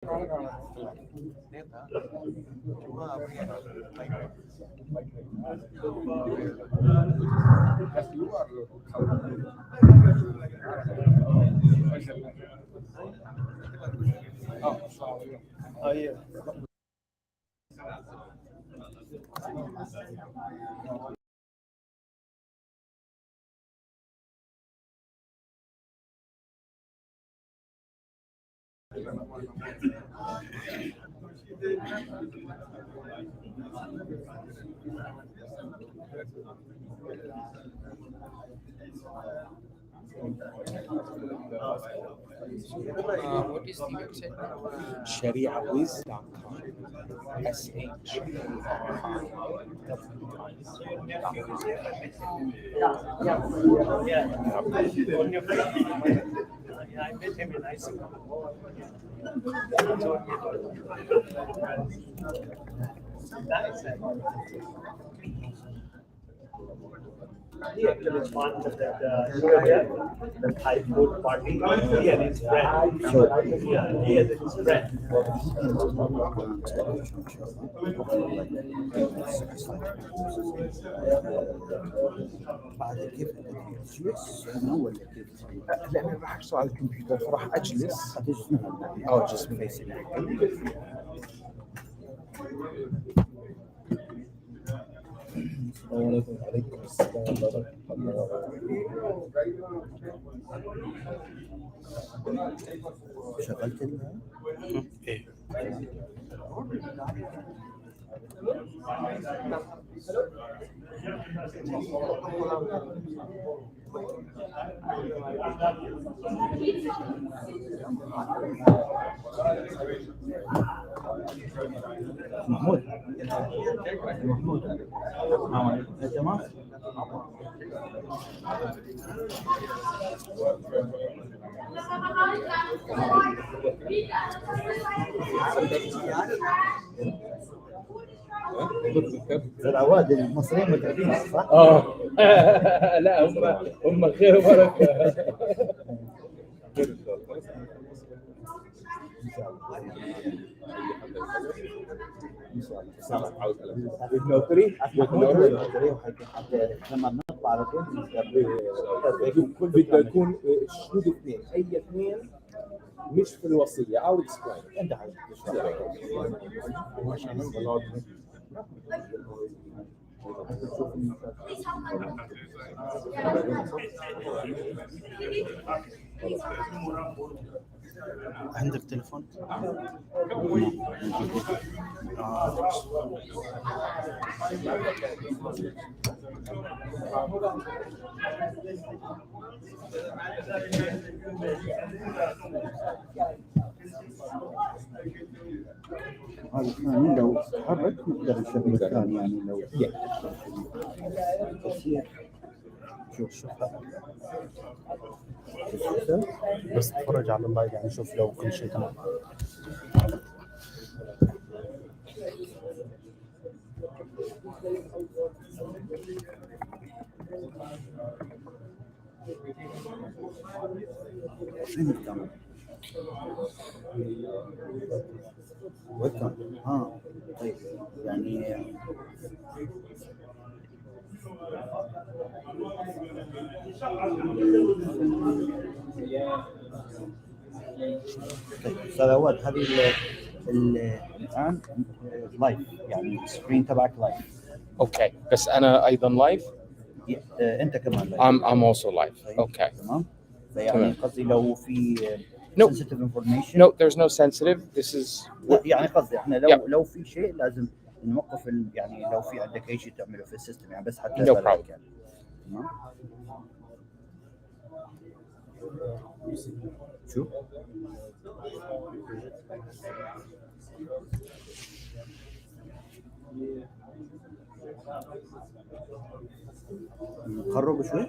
What is the website? shariawiz.com. I met him in Iceland. He actually sponsored the Thai food party. He and his friend. Yeah, he and his friend. بعد كيف اجلس انا ولا كيف؟ لان راح احصل على الكمبيوتر فراح اجلس او جسمي فيسي. وعليكم السلام ورحمة الله وبركاته. شغلت لها؟ ايه محمود تمام. العواد المصريين متعبين صح؟ لا هم خير وبركه. النوتري لما بنطلع على طول بده يكون شهود اثنين، اي اثنين مش في الوصيه او اكسبلاين. انت حاجه عندك تليفون؟ هذا الثاني لو تحرك نقدر نشغل الثاني يعني لو شوف بس اتفرج على اللايف يعني شوف لو كل شيء تمام. فين الكاميرا؟ وين؟ طيب يعني سلوات هذه الآن لايف يعني سكرين تبعك لايف. اوكي بس انا ايضا لايف. انت كمان لايف. I'm also live. اوكي تمام. يعني قصدي لو في sensitive information. No, there's no sensitive. This is يعني قصدي احنا لو في شيء لازم نوقف يعني لو في عندك اي شيء تعمله في السيستم يعني بس حتى no problem. يعني. تمام. شو نقرب شوي.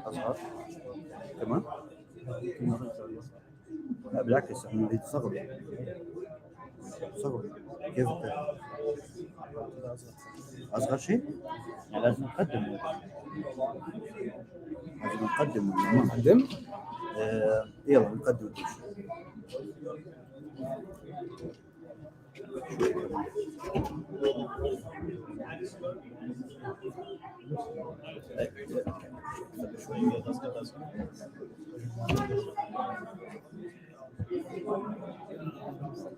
أصغر كمان؟ لا بالعكس احنا نريد صغر كيف أصغر شيء؟ يعني لازم نقدم ما نقدم. يلا نقدم كل شيء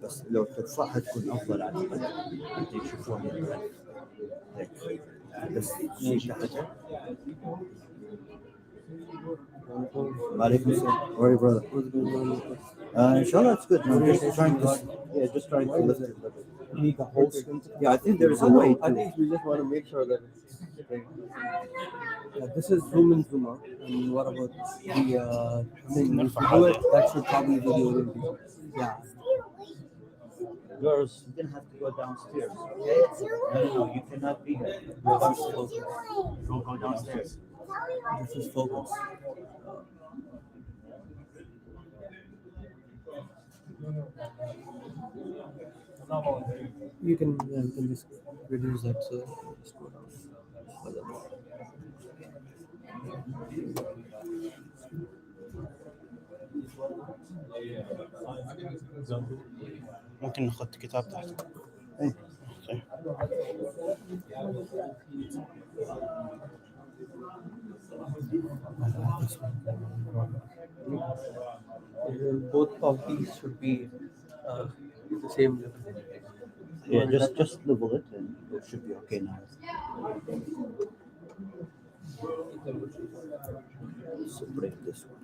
بس لو التفاحة تكون أفضل على الأقل أنت يشوفون هيك بس شيء تحتها. وعليكم السلام. How are you, brother? Inshallah, it's good. I'm just trying to lift it. You need the whole skin. Yeah, I think there is a way I to. think we just want to make sure that it's this is zoom in, zoom out. And what about the thing? If you do it, that should probably be the Olympics. Yeah. Girls, you didn't have to go downstairs, okay? No, you cannot be here. Go downstairs. This is focus. You can just reduce that. So just go down. ممكن نحط كتاب تحت. إيه. طيب. Both of these should be the same level. Yeah, just level it and it should be okay now. So break this one.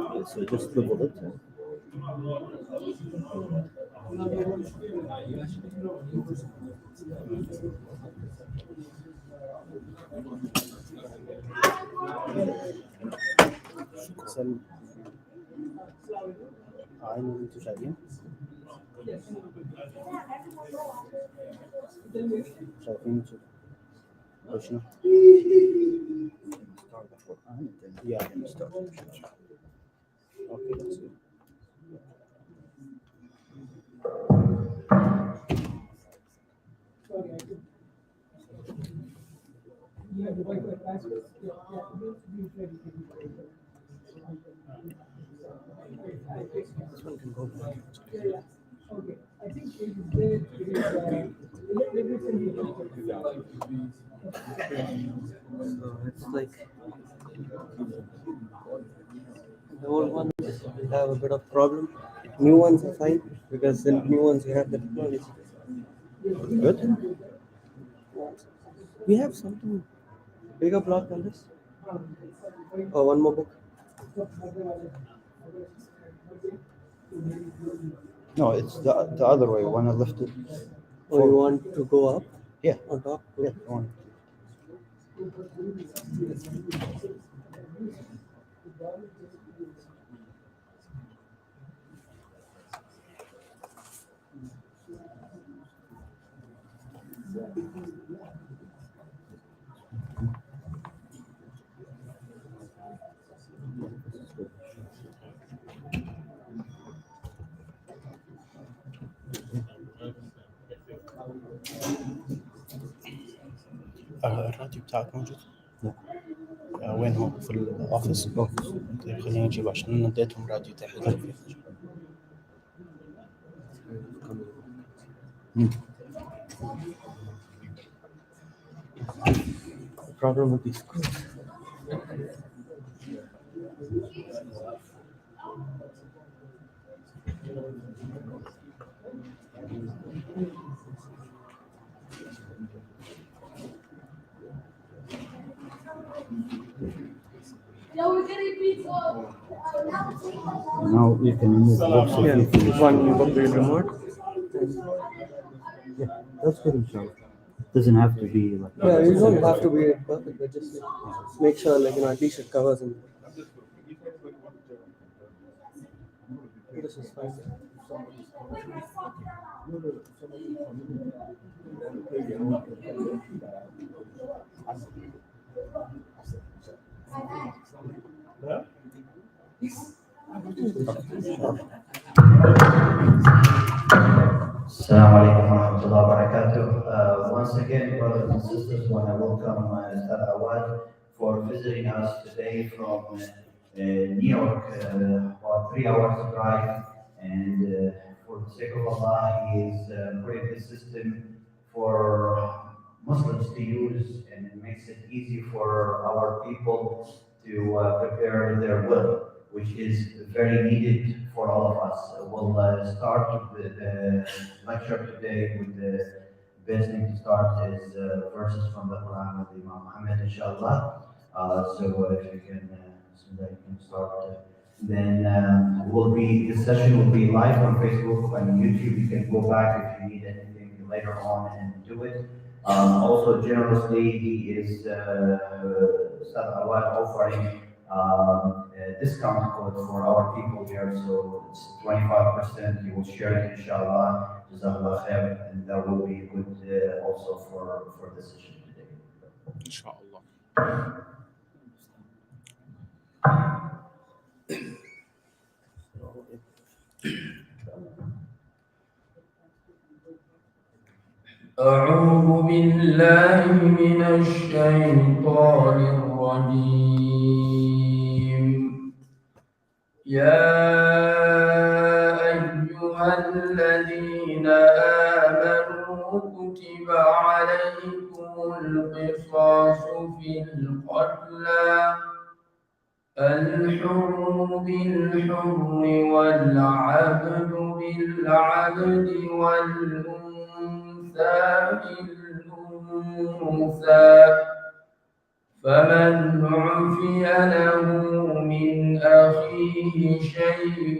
Okay, so just level it. سلم. عين وانتم شايفين؟ شايفين وشنا؟ Yeah, I can start. Okay, that's good. This one can go back. So it's like the old ones have a bit of problem. New ones are fine because in new ones you have the technology. Good. We have something bigger block than this. Or one more book. No, it's the other way. Want to lift it? Or you want to go up? Yeah. On top? Yeah. I want. الراديو بتاعك موجود؟ لا. وين هو؟ في الأوفيس؟ طيب خلينا نجيب عشان أنا اديتهم راديو تحت. The problem with these screws. Now you can remove books if Yeah, you finish. one book will remote. Yeah, that's good, inshallah. Doesn't have to be like. Yeah, you don't have to be perfect, but just make sure, like, at least it covers. And this is fine. somebody's community, no, no, somebody's community, then pay their own Assalamu alaikum wa rahmatullahi wa barakatuh. Once again, brothers and sisters, want to welcome Ustad Awad for visiting us today from New York, about 3 hours drive. And for the sake of Allah, he is created this system for Muslims to use, and it makes it easy for our people to prepare their will, which is very needed for all of us. We'll start the lecture today with the best thing to start is verses from the Quran with Imam Muhammad, inshallah. So if you can, so that you can start. Then this session will be live on Facebook and YouTube. You can go back if you need anything later on and do it. Also, generously, he is Ustad Awad offering a discount code for our people here, so it's 25%. You will share it, inshallah. Jazakallah khair, and that will be good also for the session today. Inshallah. أعوذ بالله من الشيطان الرجيم. يا أيها الذين آمنوا كتب عليكم القصاص في القتلى الحر بالحر والعبد بالعبد والأنثى بالأنثى فمن عفي له من أخيه شيء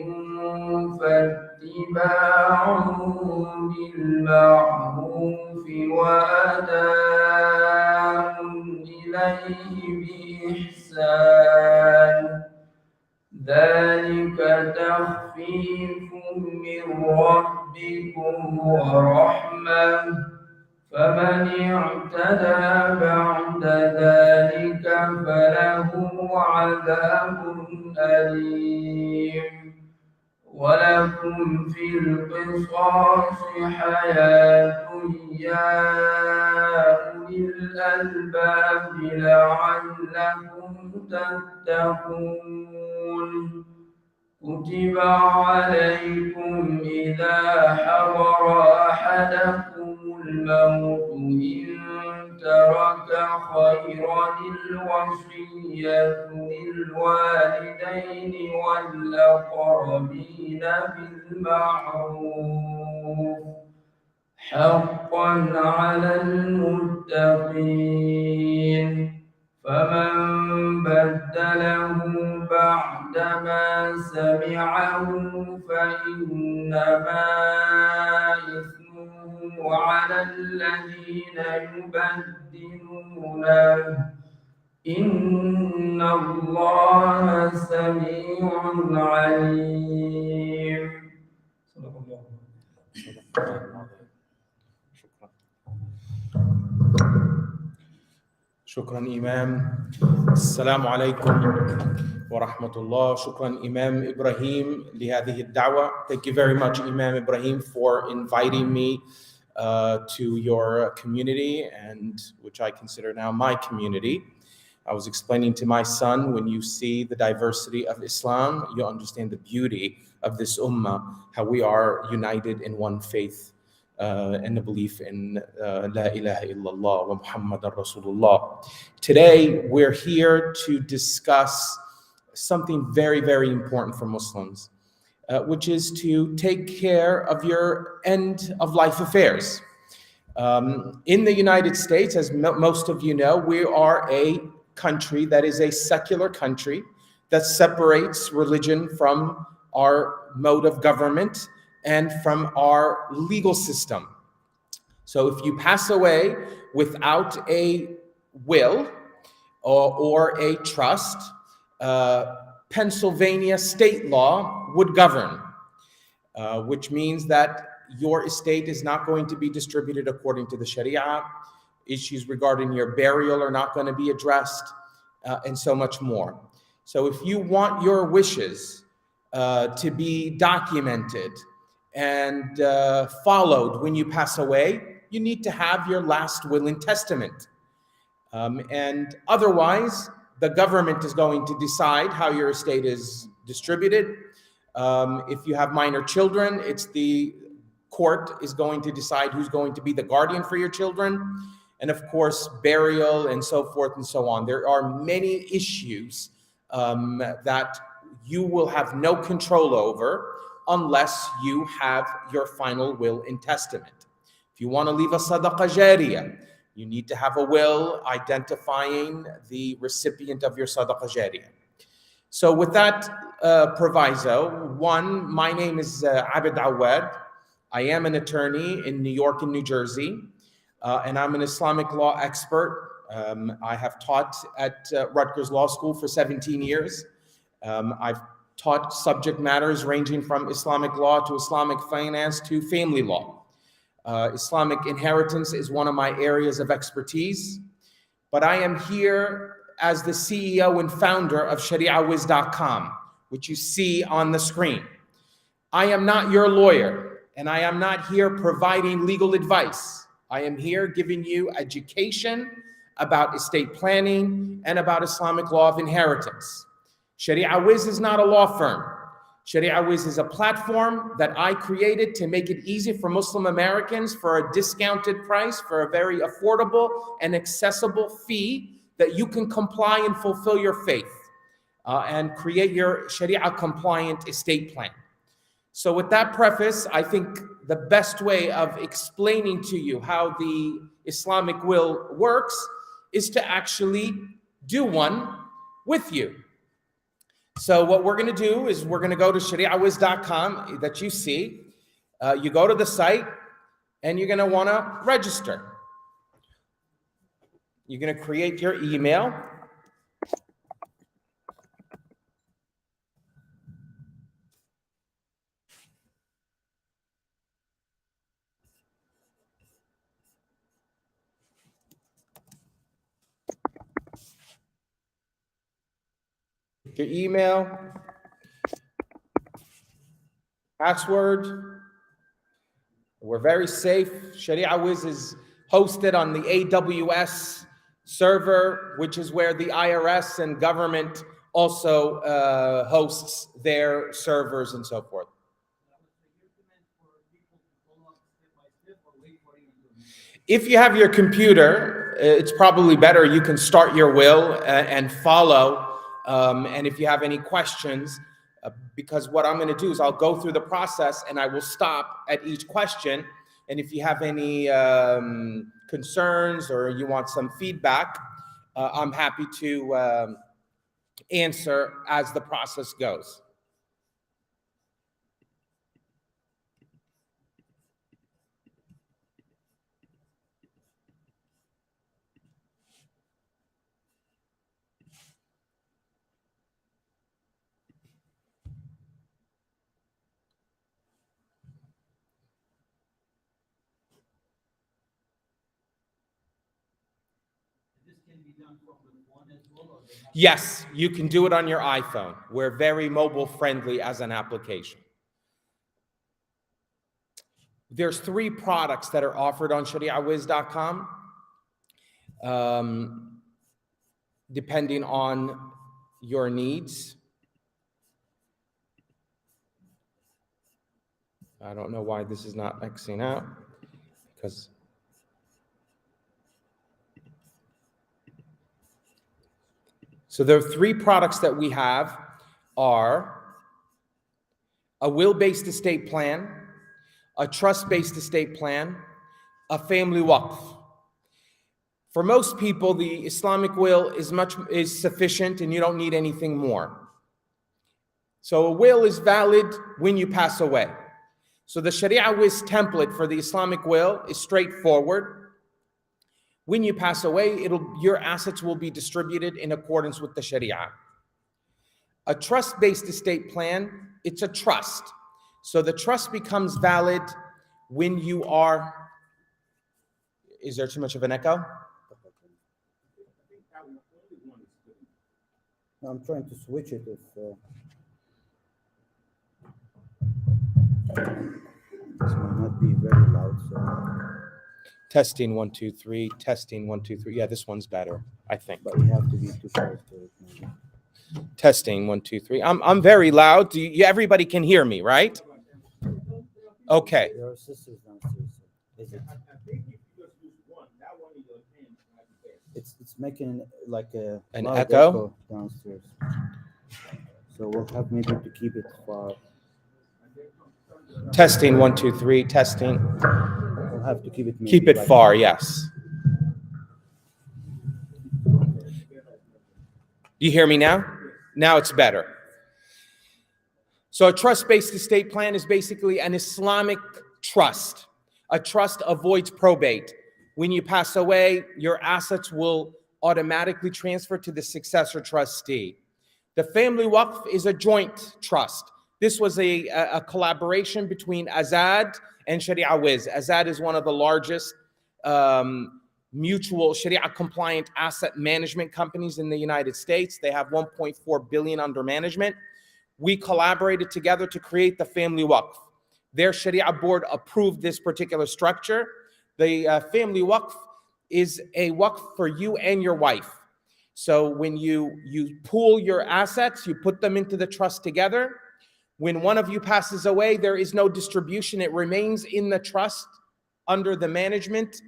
فاتباع بالمعروف وأداء إليه بإحسان ذلك تخفيف من ربكم ورحمة فمن اعتدى بعد ذلك فله عذاب أليم ولكم في القصاص حياة يا أولي الألباب لعلكم تتقون كتب عليكم إذا حضر أحدكم الموت إن ترك خيرا الوصية للوالدين والأقربين بالمعروف حقا على المتقين فمن بدله بعدما سمعه فإنما إثمه على الذين يبدلونه إن الله سميع عليم. شكرا إمام. السلام عليكم ورحمة الله. شكرا إمام إبراهيم لهذه الدعوة. Thank you very much, Imam Ibrahim, for inviting me to your community, and which I consider now my community. I was explaining to my son, when you see the diversity of Islam, you'll understand the beauty of this ummah, how we are united in one faith. And the belief in La ilaha illallah wa Muhammadan Rasulullah. Today, we're here to discuss something very, very important for Muslims, which is to take care of your end of life affairs. In the United States, as most of you know, we are a country that is a secular country that separates religion from our mode of government and from our legal system. So if you pass away without a will or a trust, Pennsylvania state law would govern. which means that your estate is not going to be distributed according to the Sharia. Issues regarding your burial are not going to be addressed, and so much more. So if you want your wishes to be documented and followed when you pass away, you need to have your last will and testament. And otherwise, the government is going to decide how your estate is distributed. If you have minor children, it's the court is going to decide who's going to be the guardian for your children. And of course, burial and so forth and so on. There are many issues that you will have no control over unless you have your final will and testament. If you want to leave a sadaqah jariyah, you need to have a will identifying the recipient of your sadaqah jariyah. So with that proviso, one, my name is Abid Awad. I am an attorney in New York and New Jersey, and I'm an Islamic law expert. I have taught at Rutgers Law School for 17 years. I've taught subject matters ranging from Islamic law to Islamic finance to family law. Islamic inheritance is one of my areas of expertise, but I am here as the CEO and founder of ShariaWiz.com, which you see on the screen. I am not your lawyer, and I am not here providing legal advice. I am here giving you education about estate planning and about Islamic law of inheritance. ShariaWiz is not a law firm. ShariaWiz is a platform that I created to make it easy for Muslim Americans for a discounted price, for a very affordable and accessible fee that you can comply and fulfill your faith and create your Sharia compliant estate plan. So with that preface, I think the best way of explaining to you how the Islamic will works is to actually do one with you. So what we're going to do is we're going to go to ShariaWiz.com that you see. You go to the site and you're going to want to register. You're going to create your email. Your email, password. We're very safe. ShariaWiz is hosted on the AWS server, which is where the IRS and government also hosts their servers and so forth. If you have your computer, it's probably better you can start your will and follow. And if you have any questions, because what I'm going to do is I'll go through the process and I will stop at each question. And if you have any concerns or you want some feedback, I'm happy to answer as the process goes. Yes, you can do it on your iPhone. We're very mobile friendly as an application. There's 3 products that are offered on ShariaWiz.com, depending on your needs. I don't know why this is not Xing out, because so there are 3 products that we have are a will-based estate plan, a trust-based estate plan, a family waqf. For most people, the Islamic will is sufficient and you don't need anything more. So a will is valid when you pass away. So the ShariaWiz template for the Islamic will is straightforward. When you pass away, your assets will be distributed in accordance with the Sharia. A trust-based estate plan, it's a trust. So the trust becomes valid when you are, is there too much of an echo? No, I'm trying to switch it if this might not be very loud. So, Testing 1 2 3. Testing 1 2 3. Yeah, this one's better, I think. but we have to be too close to it. Maybe. Testing 1 2 3. I'm very loud. Everybody can hear me, right? Okay. There are sisters downstairs. Is it? It's making like An loud echo? downstairs. So we'll have maybe to keep it far. Testing 1 2 3. Testing. We'll have to keep it. Maybe Keep it like far, yes. You hear me now? Now it's better. So a trust-based estate plan is basically an Islamic trust. A trust avoids probate. When you pass away, your assets will automatically transfer to the successor trustee. The family waqf is a joint trust. This was a collaboration between Azad and Sharia Wiz. Azad is one of the largest mutual Sharia compliant asset management companies in the United States. They have 1.4 billion under management. We collaborated together to create the family waqf. Their Sharia board approved this particular structure. The family waqf is a waqf for you and your wife. So when you pool your assets, you put them into the trust together. When one of you passes away, there is no distribution. It remains in the trust under the management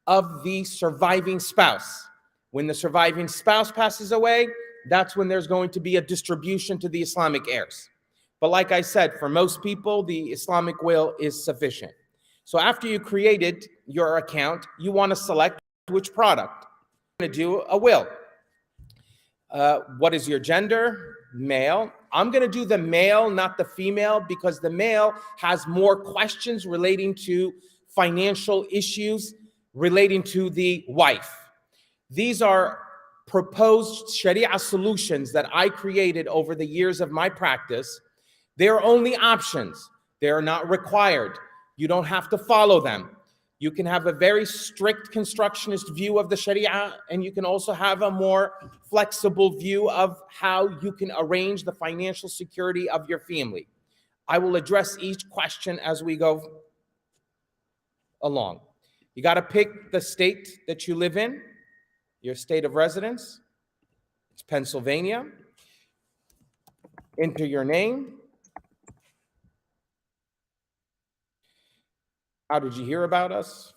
of the surviving spouse. When the surviving spouse passes away, that's when there's going to be a distribution to the Islamic heirs. But like I said, for most people, the Islamic will is sufficient. So after you created your account, you want to select which product. You're going to do a will. What is your gender? Male. I'm going to do the male, not the female, because the male has more questions relating to financial issues relating to the wife. These are proposed Sharia solutions that I created over the years of my practice. They're only options. They're not required. You don't have to follow them. You can have a very strict constructionist view of the Sharia, and you can also have a more flexible view of how you can arrange the financial security of your family. I will address each question as we go along. You got to pick the state that you live in, your state of residence. It's Pennsylvania. Enter your name. How did you hear about us?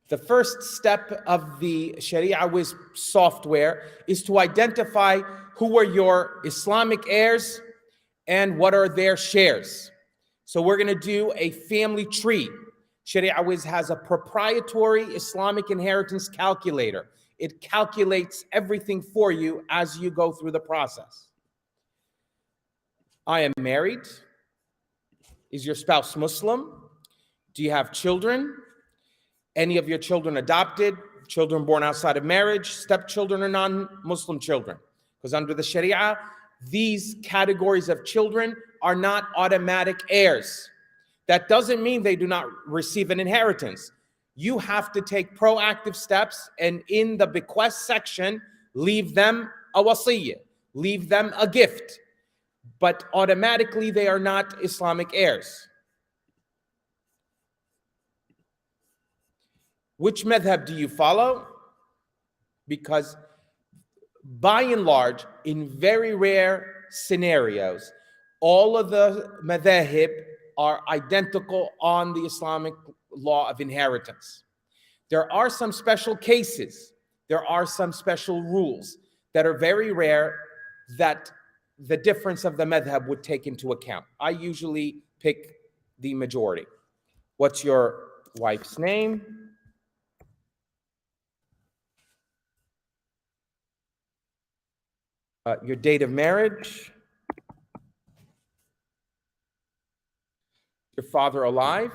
The first step of the Sharia Wiz software is to identify who are your Islamic heirs and what are their shares. So we're going to do a family tree. Sharia Wiz has a proprietary Islamic inheritance calculator. It calculates everything for you as you go through the process. I am married. Is your spouse Muslim? Do you have children? Any of your children adopted? Children born outside of marriage? Stepchildren or non-Muslim children? Because under the Sharia, these categories of children are not automatic heirs. That doesn't mean they do not receive an inheritance. You have to take proactive steps, and in the bequest section, leave them a wasiyyah, leave them a gift. But automatically they are not Islamic heirs. Which madhab do you follow? Because by and large, in very rare scenarios, all of the madhahib are identical on the Islamic law of inheritance. There are some special cases, there are some special rules that are very rare that the difference of the madhab would take into account. I usually pick the majority. What's your wife's name? Your date of marriage? Your father alive?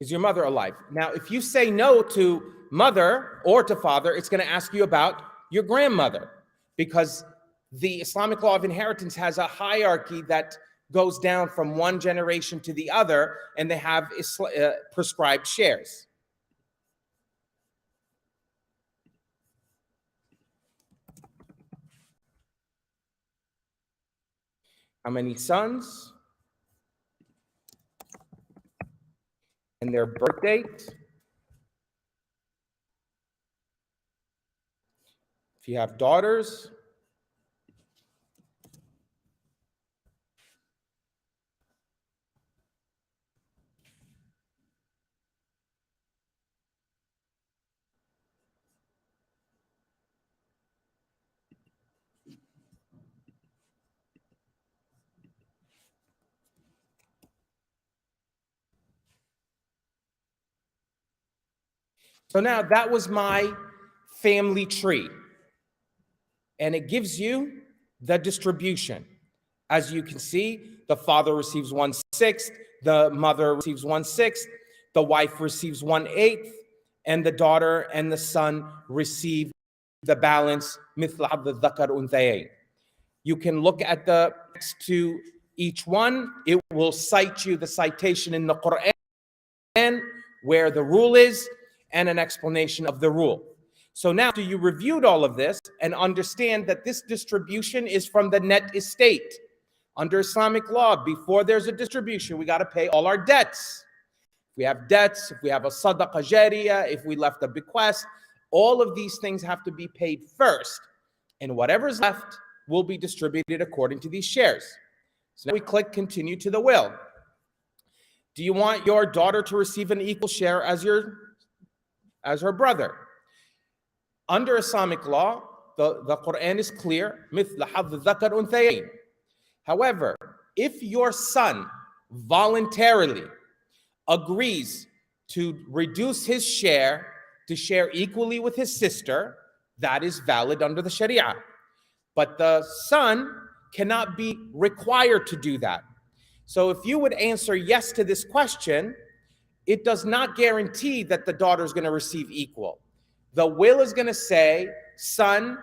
Is your mother alive? Now, if you say no to mother or to father, it's going to ask you about your grandmother, because the Islamic law of inheritance has a hierarchy that goes down from one generation to the other, and they have prescribed shares. How many sons? And their birth date. If you have daughters, so now that was my family tree. And it gives you the distribution. As you can see, the father receives 1/6, the mother receives 1/6, the wife receives 1/8, and the daughter and the son receive the balance. مثل حظ الذكر أنثيين. You can look at the next to each one. It will cite you the citation in the Quran where the rule is and an explanation of the rule. So now you reviewed all of this and understand that this distribution is from the net estate. Under Islamic law, before there's a distribution, we got to pay all our debts. If we have debts, if we have a sadaqah jariyah, if we left a bequest, all of these things have to be paid first. And whatever's left will be distributed according to these shares. So now we click continue to the will. Do you want your daughter to receive an equal share as her brother? Under Islamic law, the Quran is clear. مثل حظ الذكر أنثيين. However, if your son voluntarily agrees to reduce his share to share equally with his sister, that is valid under the Sharia. But the son cannot be required to do that. So if you would answer yes to this question, it does not guarantee that the daughter is going to receive equal. The will is going to say, son,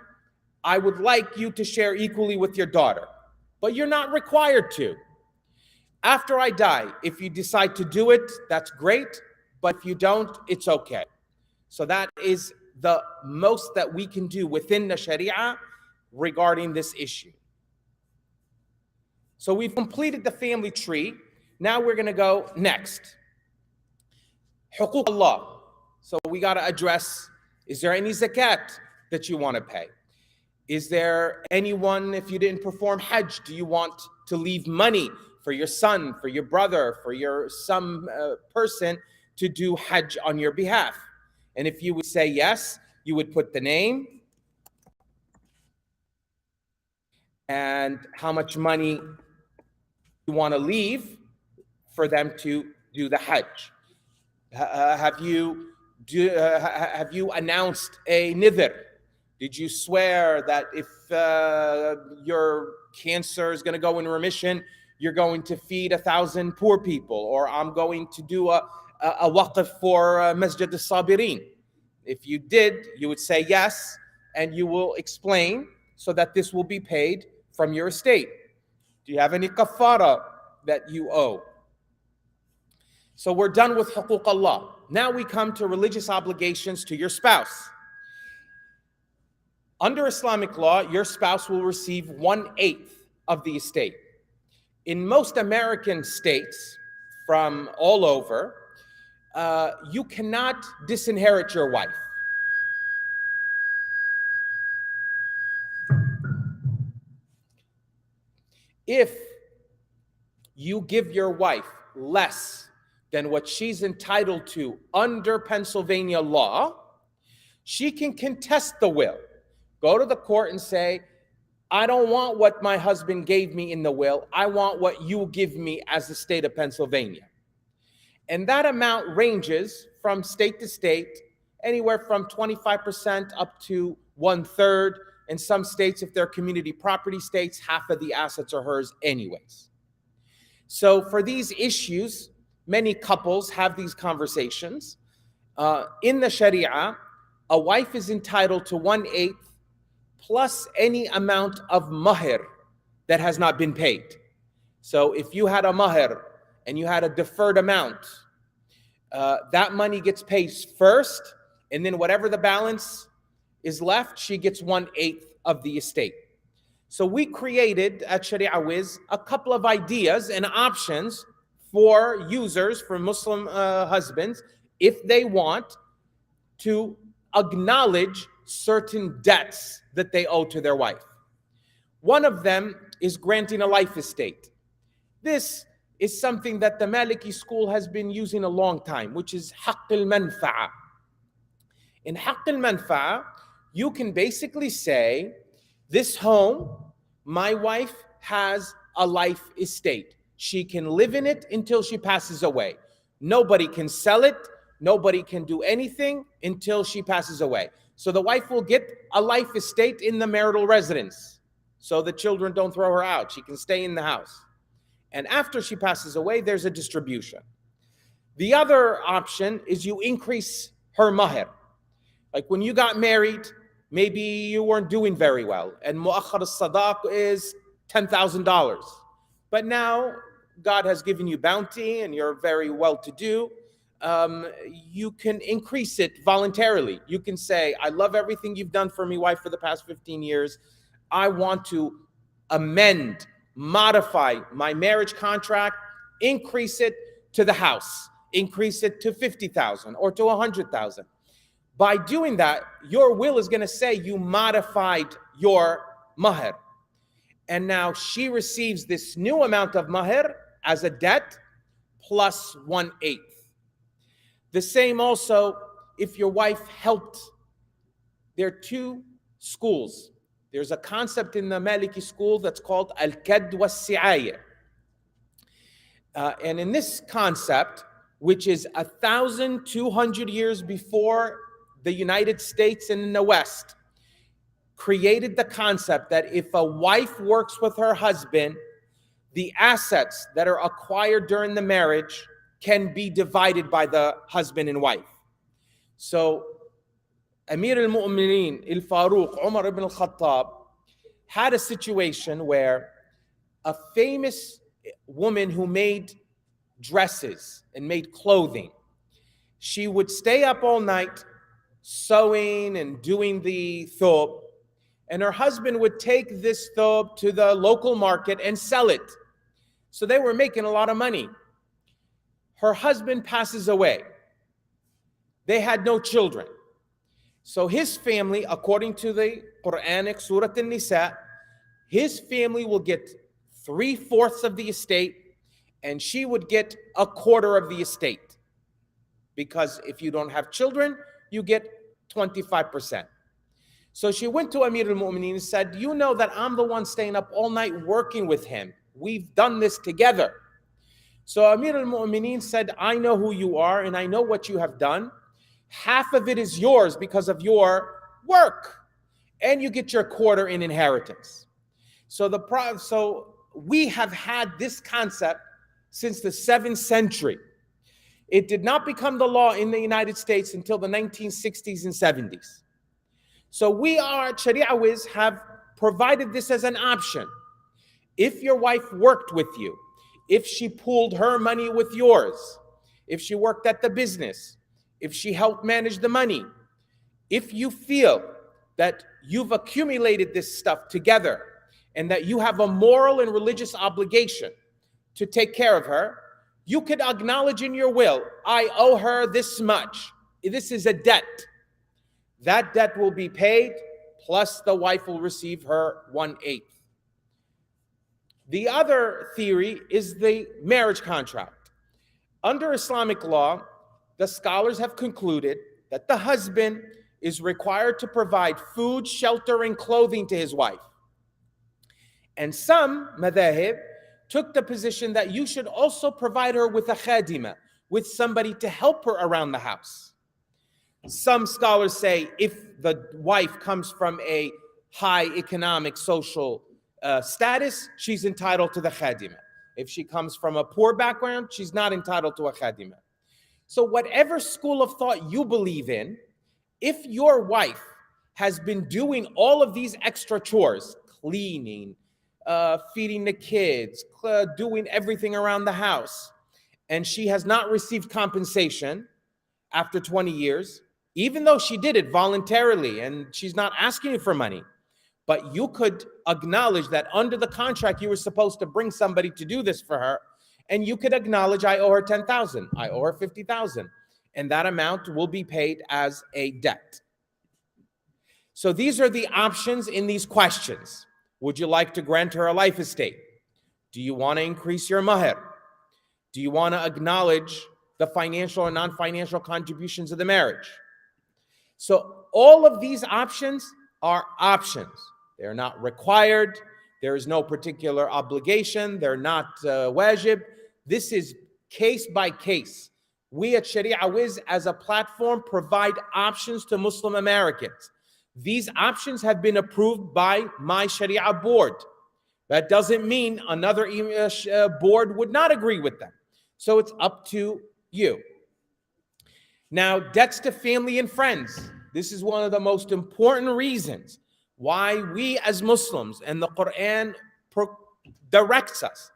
I would like you to share equally with your daughter, but you're not required to. After I die, if you decide to do it, that's great, but if you don't, it's okay. So that is the most that we can do within the Sharia regarding this issue. So we've completed the family tree. Now we're going to go next. Huquq Allah. So we got to address, is there any zakat that you want to pay? Is there anyone, if you didn't perform Hajj, do you want to leave money for your son, for your brother, for some person to do Hajj on your behalf? And if you would say yes, you would put the name and how much money you want to leave for them to do the Hajj. Have you announced a nidhr? Did you swear that if your cancer is going to go in remission, you're going to feed 1,000 poor people, or I'm going to do a waqf for Masjid Al-Sabereen? If you did, you would say yes, and you will explain so that this will be paid from your estate. Do you have any kafara that you owe? So we're done with huquq Allah. Now we come to religious obligations to your spouse. Under Islamic law, your spouse will receive 1/8 of the estate. In most American states, from all over, you cannot disinherit your wife. If you give your wife less than what she's entitled to under Pennsylvania law, she can contest the will. Go to the court and say, I don't want what my husband gave me in the will. I want what you give me as the state of Pennsylvania. And that amount ranges from state to state, anywhere from 25% up to 1/3. In some states, if they're community property states, half of the assets are hers anyways. So for these issues, many couples have these conversations, In the Sharia, a wife is entitled to 1/8 plus any amount of mahr that has not been paid. So if you had a mahr and you had a deferred amount, that money gets paid first, and then whatever the balance is left, she gets 1/8 of the estate. So we created at Sharia Wiz a couple of ideas and options for users, for Muslim husbands, if they want to acknowledge certain debts that they owe to their wife. One of them is granting a life estate. This is something that the Maliki school has been using a long time, which is haqq al-manfa'a. In haqq al-manfa'a, you can basically say, this home, my wife has a life estate. She can live in it until she passes away. Nobody can sell it. Nobody can do anything until she passes away. So the wife will get a life estate in the marital residence, so the children don't throw her out. She can stay in the house. And after she passes away, there's a distribution. The other option is you increase her mahr. Like when you got married, maybe you weren't doing very well, and mu'akhar al-sadaq is $10,000. But now God has given you bounty and you're very well-to-do. You can increase it voluntarily. You can say, I love everything you've done for me, wife, for the past 15 years. I want to amend, modify my marriage contract, increase it to the house, increase it to 50,000 or to 100,000. By doing that, your will is going to say you modified your mahr. And now she receives this new amount of mahr as a debt plus 1/8. The same also if your wife helped. There are two schools. There's a concept in the Maliki school that's called al-kad wa si'aya. And in this concept, which is 1,200 years before the United States and in the West, created the concept that if a wife works with her husband, the assets that are acquired during the marriage can be divided by the husband and wife. So Amir al-Mu'mineen al-Faruq Umar ibn al-Khattab had a situation where a famous woman who made dresses and made clothing, she would stay up all night sewing and doing the thob, and her husband would take this thob to the local market and sell it. So they were making a lot of money. Her husband passes away. They had no children. So his family, according to the Quranic Surah An-Nisa, his family will get 3/4 of the estate, and she would get 1/4 of the estate. Because if you don't have children, you get 25%. So she went to Amir al-Mu'mineen and said, you know that I'm the one staying up all night working with him. We've done this together. So Amir al-Mu'mineen said, I know who you are and I know what you have done. Half of it is yours because of your work, and you get your 1/4 in inheritance. So we have had this concept since the 7th century. It did not become the law in the United States until the 1960s and 70s. So we at Sharia Wiz have provided this as an option. If your wife worked with you, if she pooled her money with yours, if she worked at the business, if she helped manage the money, if you feel that you've accumulated this stuff together and that you have a moral and religious obligation to take care of her, you could acknowledge in your will, I owe her this much. This is a debt. That debt will be paid, plus the wife will receive her 1/8. The other theory is the marriage contract. Under Islamic law, the scholars have concluded that the husband is required to provide food, shelter, and clothing to his wife. And some madhahib took the position that you should also provide her with a khadima, with somebody to help her around the house. Some scholars say if the wife comes from a high economic, social status, she's entitled to the khadima. If she comes from a poor background, she's not entitled to a khadima. So whatever school of thought you believe in, if your wife has been doing all of these extra chores, cleaning, feeding the kids, doing everything around the house, and she has not received compensation after 20 years, even though she did it voluntarily and she's not asking you for money, but you could acknowledge that under the contract you were supposed to bring somebody to do this for her, and you could acknowledge, I owe her 10,000, I owe her 50,000, and that amount will be paid as a debt. So these are the options in these questions. Would you like to grant her a life estate? Do you want to increase your mahr? Do you want to acknowledge the financial and non-financial contributions of the marriage? So all of these options are options. They're not required. There is no particular obligation. They're not wajib. This is case by case. We at Sharia Wiz as a platform provide options to Muslim Americans. These options have been approved by my Sharia board. That doesn't mean another board would not agree with them. So it's up to you. Now, debts to family and friends. This is one of the most important reasons why we as Muslims, and the Quran directs us,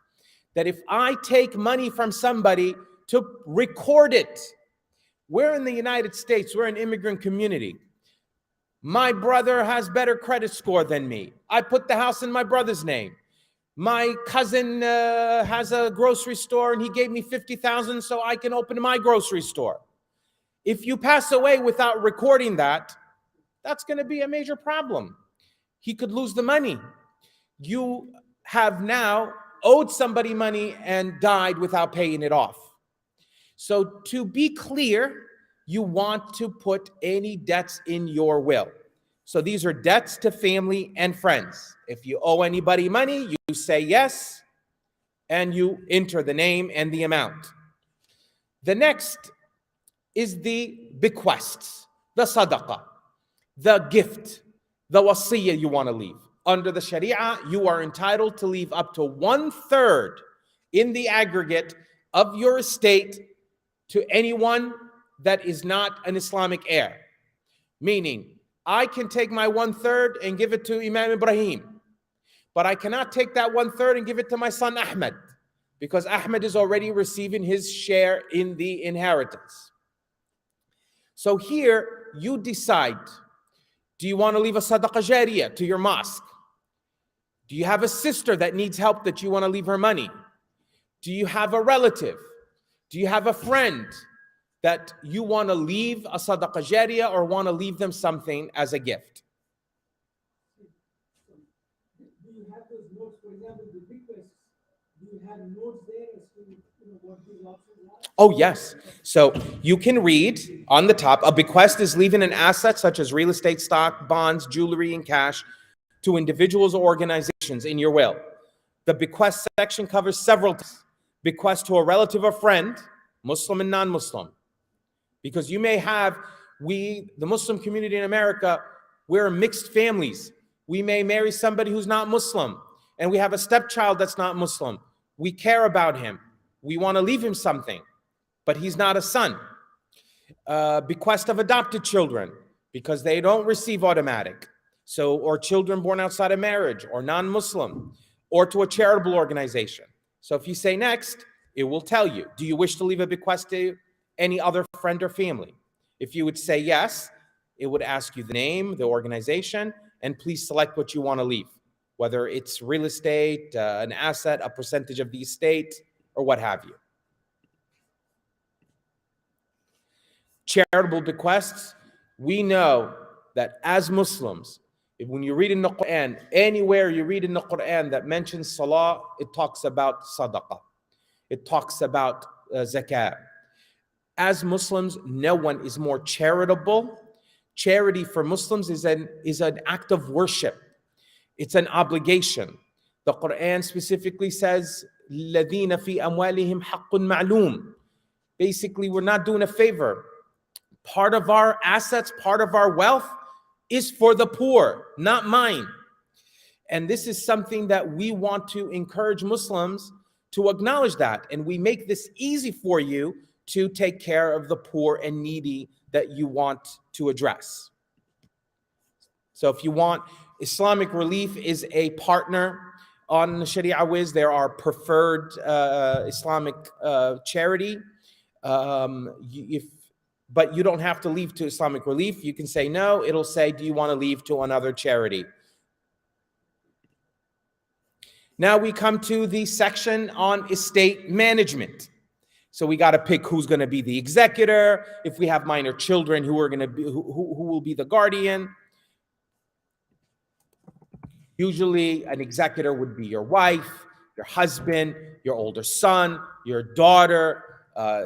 that if I take money from somebody to record it, we're in the United States, we're an immigrant community. My brother has better credit score than me. I put the house in my brother's name. My cousin has a grocery store and he gave me 50,000 so I can open my grocery store. If you pass away without recording that, that's going to be a major problem. He could lose the money. You have now owed somebody money and died without paying it off. So to be clear, you want to put any debts in your will. So these are debts to family and friends. If you owe anybody money, you say yes, and you enter the name and the amount. The next is the bequests, the sadaqah, the gift, the wasiyah you want to leave. Under the Sharia, you are entitled to leave up to 1/3 in the aggregate of your estate to anyone that is not an Islamic heir. Meaning, I can take my 1/3 and give it to Imam Ibrahim, but I cannot take that 1/3 and give it to my son Ahmed, because Ahmed is already receiving his share in the inheritance. So here, you decide, do you want to leave a sadaqah jariyah to your mosque? Do you have a sister that needs help that you want to leave her money? Do you have a relative? Do you have a friend that you want to leave a sadaqah jariyah or want to leave them something as a gift? Do you have those notes, for example, the requests? Do you have notes there as to what these options are? Oh, yes. So you can read on the top, a bequest is leaving an asset such as real estate, stock, bonds, jewelry, and cash to individuals or organizations in your will. The bequest section covers several things. Bequest to a relative or friend, Muslim and non-Muslim. Because you may have, the Muslim community in America, we're mixed families. We may marry somebody who's not Muslim, and we have a stepchild that's not Muslim. We care about him. We want to leave him something, but he's not a son. Bequest of adopted children, because they don't receive automatic. So, or children born outside of marriage, or non-Muslim, or to a charitable organization. So if you say next, it will tell you, do you wish to leave a bequest to any other friend or family? If you would say yes, it would ask you the name, the organization, and please select what you want to leave, whether it's real estate, an asset, a percentage of the estate, or what have you. Charitable bequests, we know that as Muslims, when you read in the Quran, anywhere you read in the Quran that mentions salah, it talks about sadaqah. It talks about zakah. As Muslims, no one is more charitable. Charity for Muslims is an act of worship. It's an obligation. The Quran specifically says, الَّذِينَ فِي أَمْوَالِهِمْ حَقٌّ مَعْلُومٌ. Basically, we're not doing a favor. Part of our assets, part of our wealth is for the poor, not mine. And this is something that we want to encourage Muslims to acknowledge that. And we make this easy for you to take care of the poor and needy that you want to address. So if you want, Islamic Relief is a partner on Sharia Wiz. There are preferred Islamic charity. But you don't have to leave to Islamic Relief. You can say no. It'll say, do you want to leave to another charity? Now we come to the section on estate management. So we got to pick who's going to be the executor. If we have minor children, who will be the guardian. Usually an executor would be your wife, your husband, your older son, your daughter,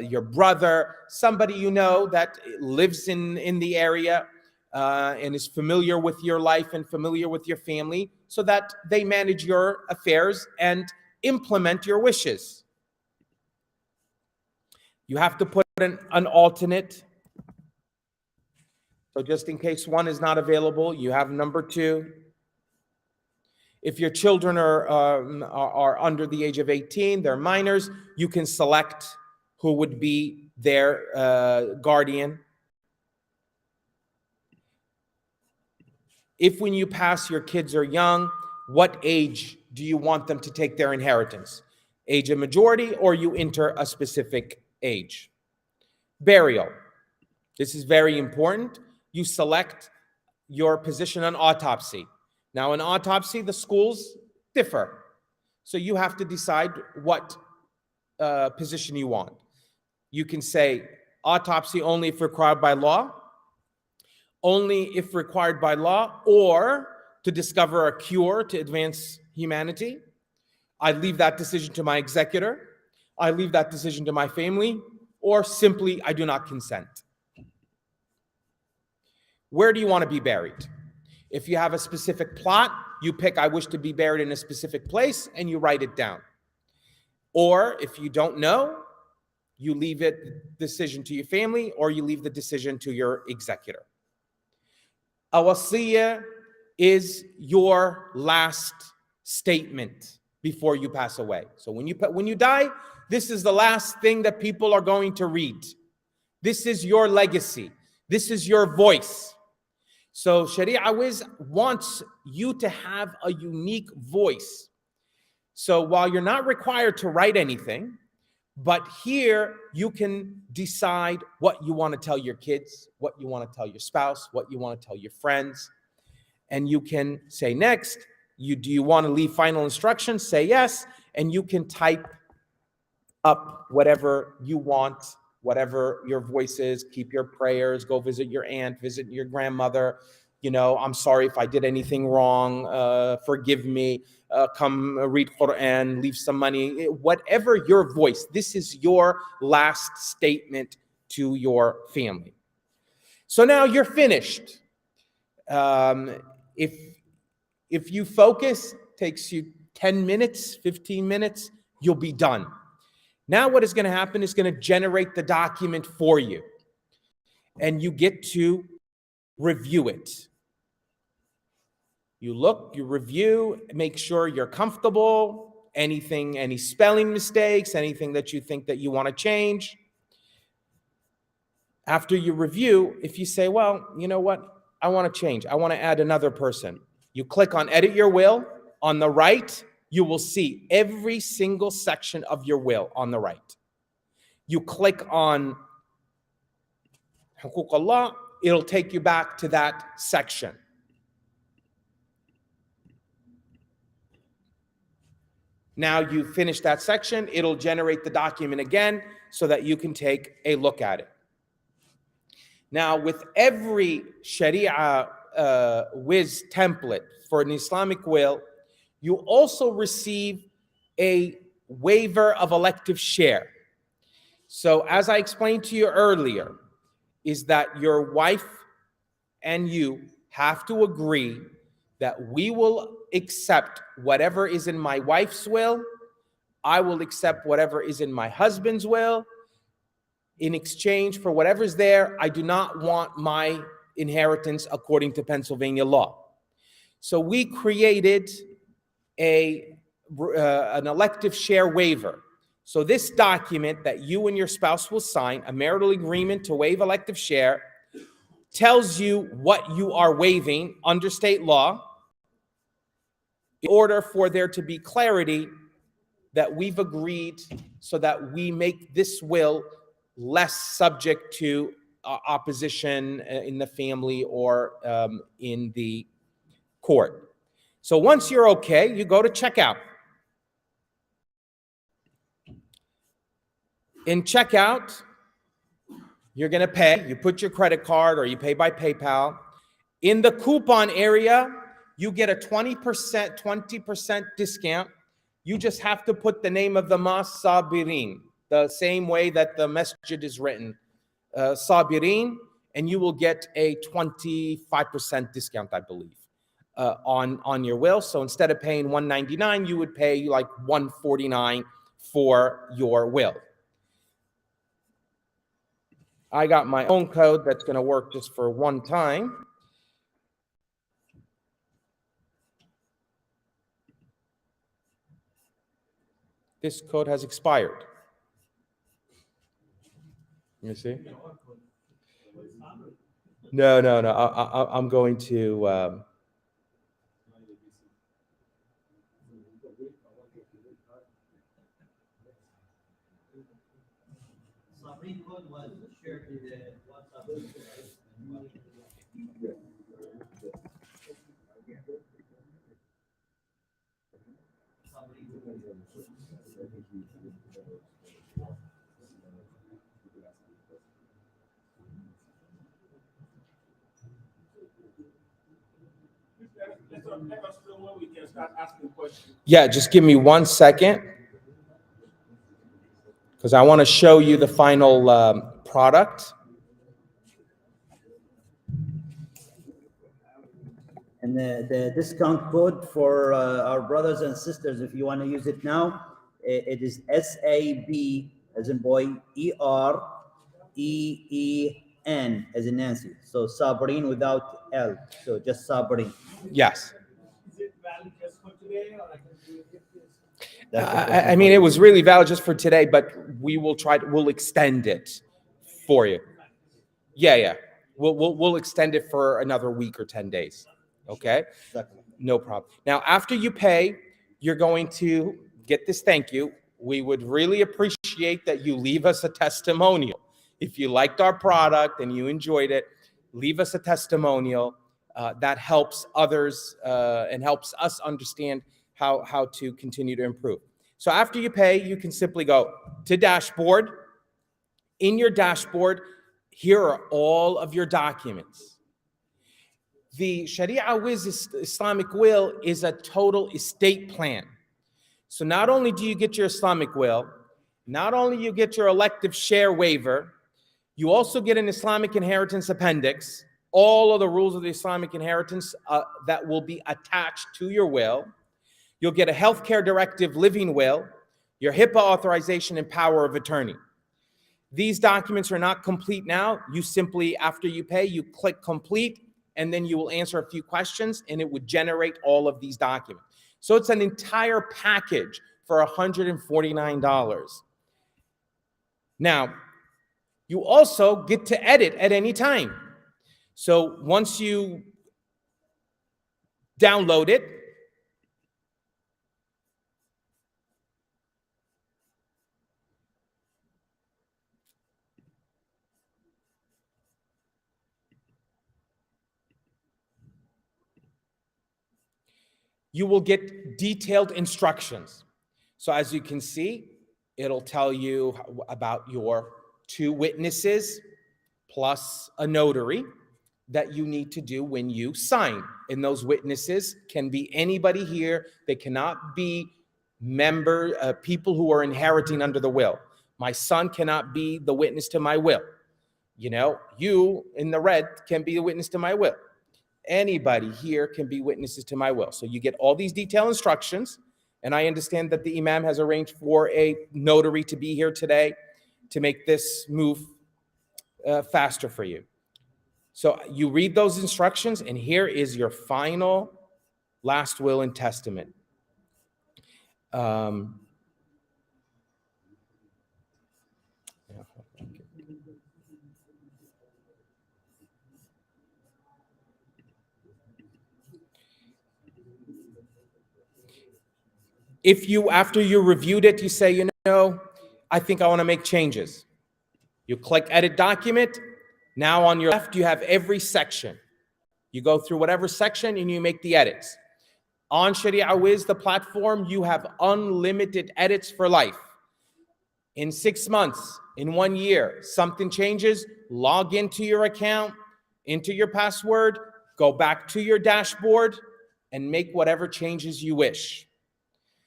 your brother, somebody you know that lives in the area and is familiar with your life and familiar with your family, so that they manage your affairs and implement your wishes. You have to put an alternate. So just in case one is not available, you have number 2. If your children are under the age of 18, they're minors, you can select who would be their guardian. If when you pass, your kids are young, what age do you want them to take their inheritance? Age of majority, or you enter a specific age? Burial. This is very important. You select your position on autopsy. Now, in autopsy, the schools differ. So you have to decide what position you want. You can say autopsy only if required by law, only if required by law, or to discover a cure to advance humanity. I leave that decision to my executor. I leave that decision to my family, or simply I do not consent. Where do you want to be buried? If you have a specific plot, you pick, I wish to be buried in a specific place, and you write it down. Or if you don't know, you leave it decision to your family, or you leave the decision to your executor. A wasiyah is your last statement before you pass away. So when you die, this is the last thing that people are going to read. This is your legacy. This is your voice. So Sharia Wiz wants you to have a unique voice. So while you're not required to write anything, but here you can decide what you want to tell your kids, what you want to tell your spouse, what you want to tell your friends. And you can say next, do you want to leave final instructions? Say yes. And you can type up whatever you want, whatever your voice is. Keep your prayers, go visit your aunt, visit your grandmother. I'm sorry if I did anything wrong. Forgive me. Come read Quran, leave some money. Whatever your voice, this is your last statement to your family. So now you're finished. If you focus, takes you 10 minutes, 15 minutes, you'll be done. Now what is going to happen is going to generate the document for you. And you get to review it. You look, you review, make sure you're comfortable. Any spelling mistakes, anything that you think that you want to change. After you review, if you say, well, you know what? I want to change. I want to add another person. You click on Edit Your Will. On the right, you will see every single section of your will on the right. You click on Huquq Allah, it'll take you back to that section. Now you finish that section, it'll generate the document again so that you can take a look at it. Now, with every Sharia Wiz template for an Islamic will, you also receive a waiver of elective share. So as I explained to you earlier, is that your wife and you have to agree that we will accept whatever is in my wife's will, I will accept whatever is in my husband's will. In exchange for whatever's there, I do not want my inheritance according to Pennsylvania law. So we created an elective share waiver. So this document that you and your spouse will sign, a marital agreement to waive elective share, tells you what you are waiving under state law in order for there to be clarity that we've agreed so that we make this will less subject to opposition in the family or in the court. So once you're okay, you go to checkout. In checkout, you're going to pay. You put your credit card or you pay by PayPal. In the coupon area, you get a 20% discount. You just have to put the name of the mosque, Sabereen, the same way that the masjid is written, Sabereen, and you will get a 25% discount, I believe, on your will. So instead of paying $199, you would pay like $149 for your will. I got my own code that's going to work just for one time. This code has expired. You see? No. I'm going to. Code was shared with the WhatsApp. Let us know when we can start asking questions. Yeah, just give me 1 second, because I want to show you the final product. And the discount code for our brothers and sisters, if you want to use it now, it is SAB as in boy, EREEN as in Nancy. So Sabereen without L. So just Sabereen. Yes. Is it valid just for today, or I can do it if I mean, it was really valid just for today, but we'll extend it for you. Yeah. We'll extend it for another week or 10 days. Okay? No problem. Now, after you pay, you're going to get this thank you. We would really appreciate that you leave us a testimonial. If you liked our product and you enjoyed it, leave us a testimonial. That helps others and helps us understand how to continue to improve. So after you pay, you can simply go to dashboard. In your dashboard, here are all of your documents. The Sharia Wiz Islamic will is a total estate plan. So not only do you get your Islamic will, not only you get your elective share waiver, you also get an Islamic inheritance appendix, all of the rules of the Islamic inheritance that will be attached to your will. You'll get a healthcare directive living will, your HIPAA authorization and power of attorney. These documents are not complete now. You simply, after you pay, you click complete, and then you will answer a few questions, and it would generate all of these documents. So it's an entire package for $149. Now, you also get to edit at any time. So once you download it, you will get detailed instructions. So as you can see, it'll tell you about your 2 witnesses plus a notary that you need to do when you sign. And those witnesses can be anybody here. They cannot be people who are inheriting under the will. My son cannot be the witness to my will. You know, you in the red can be a witness to my will. Anybody here can be witnesses to my will. So you get all these detailed instructions. And I understand that the imam has arranged for a notary to be here today to make this move faster for you. So you read those instructions, and here is your final last will and testament. If you, after you reviewed it, you say, you know, I think I want to make changes. You click edit document. Now on your left, you have every section. You go through whatever section and you make the edits. On Sharia Wiz, the platform, you have unlimited edits for life. In 6 months, in 1 year, something changes, log into your account, enter your password, go back to your dashboard, and make whatever changes you wish.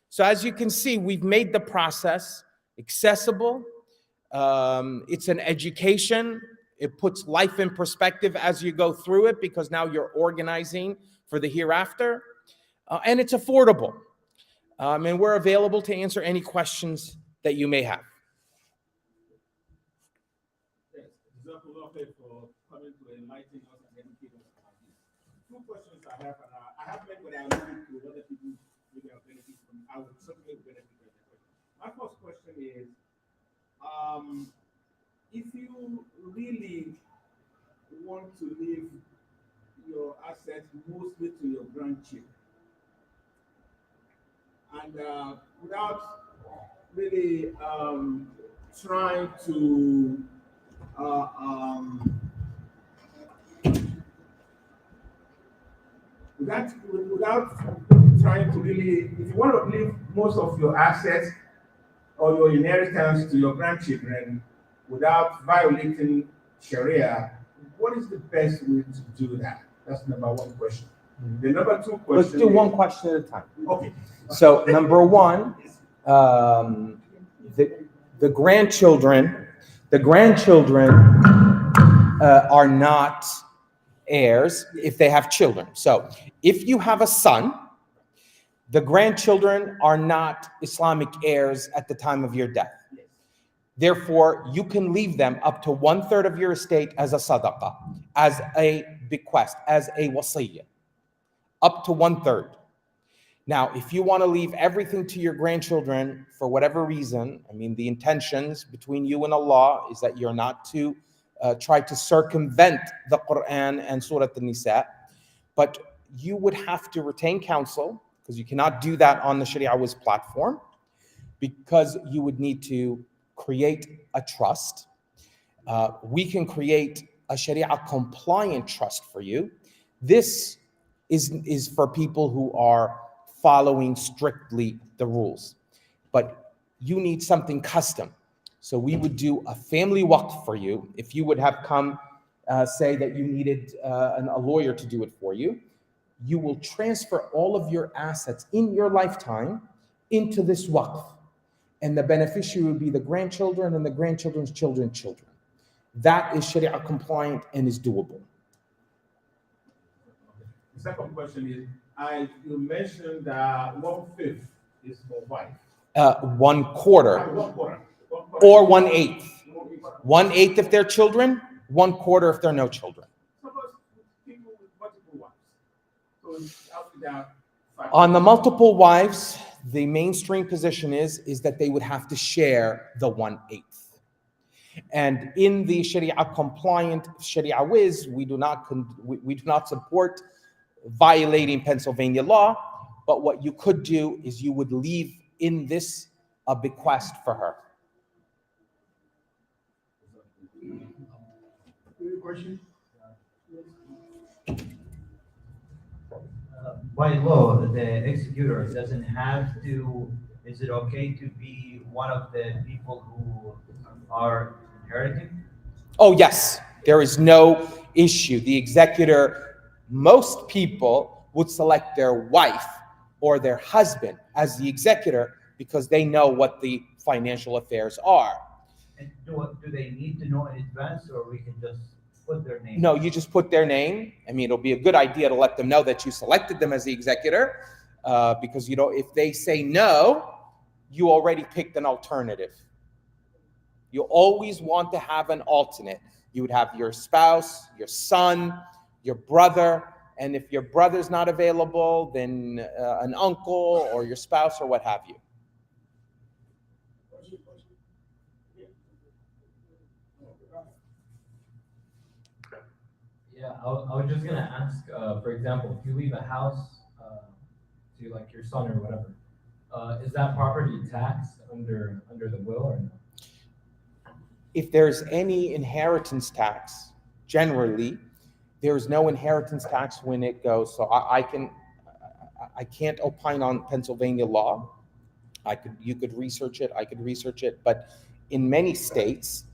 So as you can see, we've made the process accessible. It's an education. It puts life in perspective as you go through it, because now you're organizing for the hereafter. And it's affordable. And we're available to answer any questions that you may have. Yes, Jazakallah for coming to enlighten us and educate us about this. Two questions I have, and I have many, but I'll leave it to other people maybe I'll benefit from. I would certainly benefit from that question. My first question is, if you really want to leave your assets mostly to your grandchildren, and without really trying to without trying to really, if you want to leave most of your assets or your inheritance to your grandchildren without violating Sharia, what is the best way to do that? That's number one question. The number two question. Let's do one question at a time. Okay. So number one, the grandchildren are not heirs if they have children. So if you have a son, the grandchildren are not Islamic heirs at the time of your death. Therefore, you can leave them up to 1/3 of your estate as a sadaqah, as a bequest, as a wasiyyah, up to 1/3. Now, if you want to leave everything to your grandchildren for whatever reason, I mean, the intentions between you and Allah is that you're not to try to circumvent the Quran and Surah An-Nisa, but you would have to retain counsel, because you cannot do that on the Sharia Wiz platform, because you would need to create a trust. We can create a Sharia compliant trust for you. This is for people who are following strictly the rules, but you need something custom. So we would do a family waqf for you. If you would have come say that you needed a lawyer to do it for you, you will transfer all of your assets in your lifetime into this waqf. And the beneficiary would be the grandchildren and the grandchildren's children's children. That is Sharia compliant and is doable. The second question is, you mentioned that 1/5 is for wife. 1/4 1/4. or 1/8. 1/8 if they're children, 1/4 if there are no children. Suppose people with multiple wives. So it's out to that fact. On the multiple wives, the mainstream position is that they would have to share the 1/8. And in the Sharia compliant Sharia Wiz, we do not support violating Pennsylvania law, but what you could do is you would leave in this a bequest for her. Question? By law, the executor doesn't have to, is it okay to be one of the people who are inheriting? Oh, yes, there is no issue. The executor, most people would select their wife or their husband as the executor because they know what the financial affairs are. And do they need to know in advance, or we can just put their name? No, you just put their name. I mean, it'll be a good idea to let them know that you selected them as the executor, because, you know, if they say no, you already picked an alternative. You always want to have an alternate. You would have your spouse, your son, your brother, and if your brother's not available, then an uncle or your spouse or what have you. Yeah, I was just gonna ask, for example, if you leave a house to like your son or whatever, is that property taxed under the will or no? If there's any inheritance tax, generally, there's no inheritance tax when it goes. So I can't opine on Pennsylvania law. You could research it, I could research it, but in many states,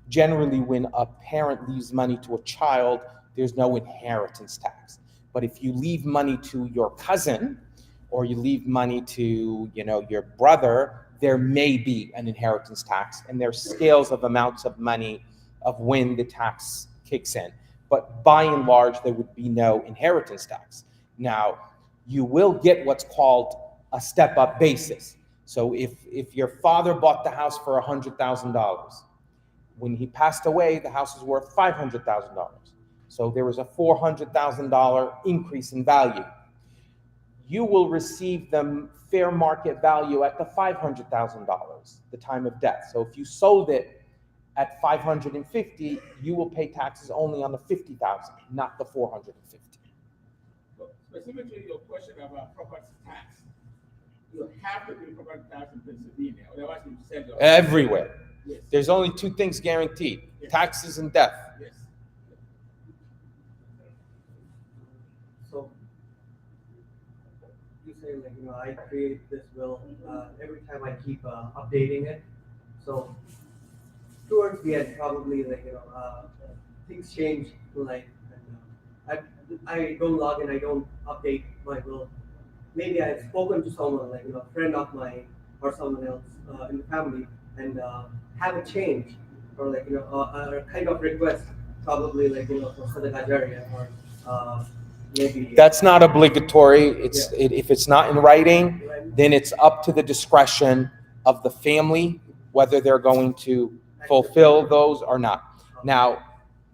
generally when a parent leaves money to a child, there's no inheritance tax. But if you leave money to your cousin, or you leave money to, your brother, there may be an inheritance tax, and there's scales of amounts of money of when the tax kicks in. But by and large, there would be no inheritance tax. Now, you will get what's called a step-up basis. So if your father bought the house for $100,000, when he passed away, the house is worth $500,000. So there was a $400,000 increase in value. You will receive the fair market value at the $500,000, the time of death. So if you sold it at 550, you will pay taxes only on the 50,000, not the 450. Specifically, your question about property tax, you have to pay property tax in Pennsylvania, otherwise you sell your Everywhere. Yes. There's only two things guaranteed: Yes. taxes and death. Yes. So you say I create this will every time I keep updating it. So towards the end, probably things change. I don't log in. I don't update my will. Maybe I've spoken to someone a friend of mine or someone else in the family, and have a change or a kind of request, probably for Sadaqah Jariyah or maybe. That's not obligatory. If it's not in writing, then it's up to the discretion of the family whether they're going to fulfill those or not. Now,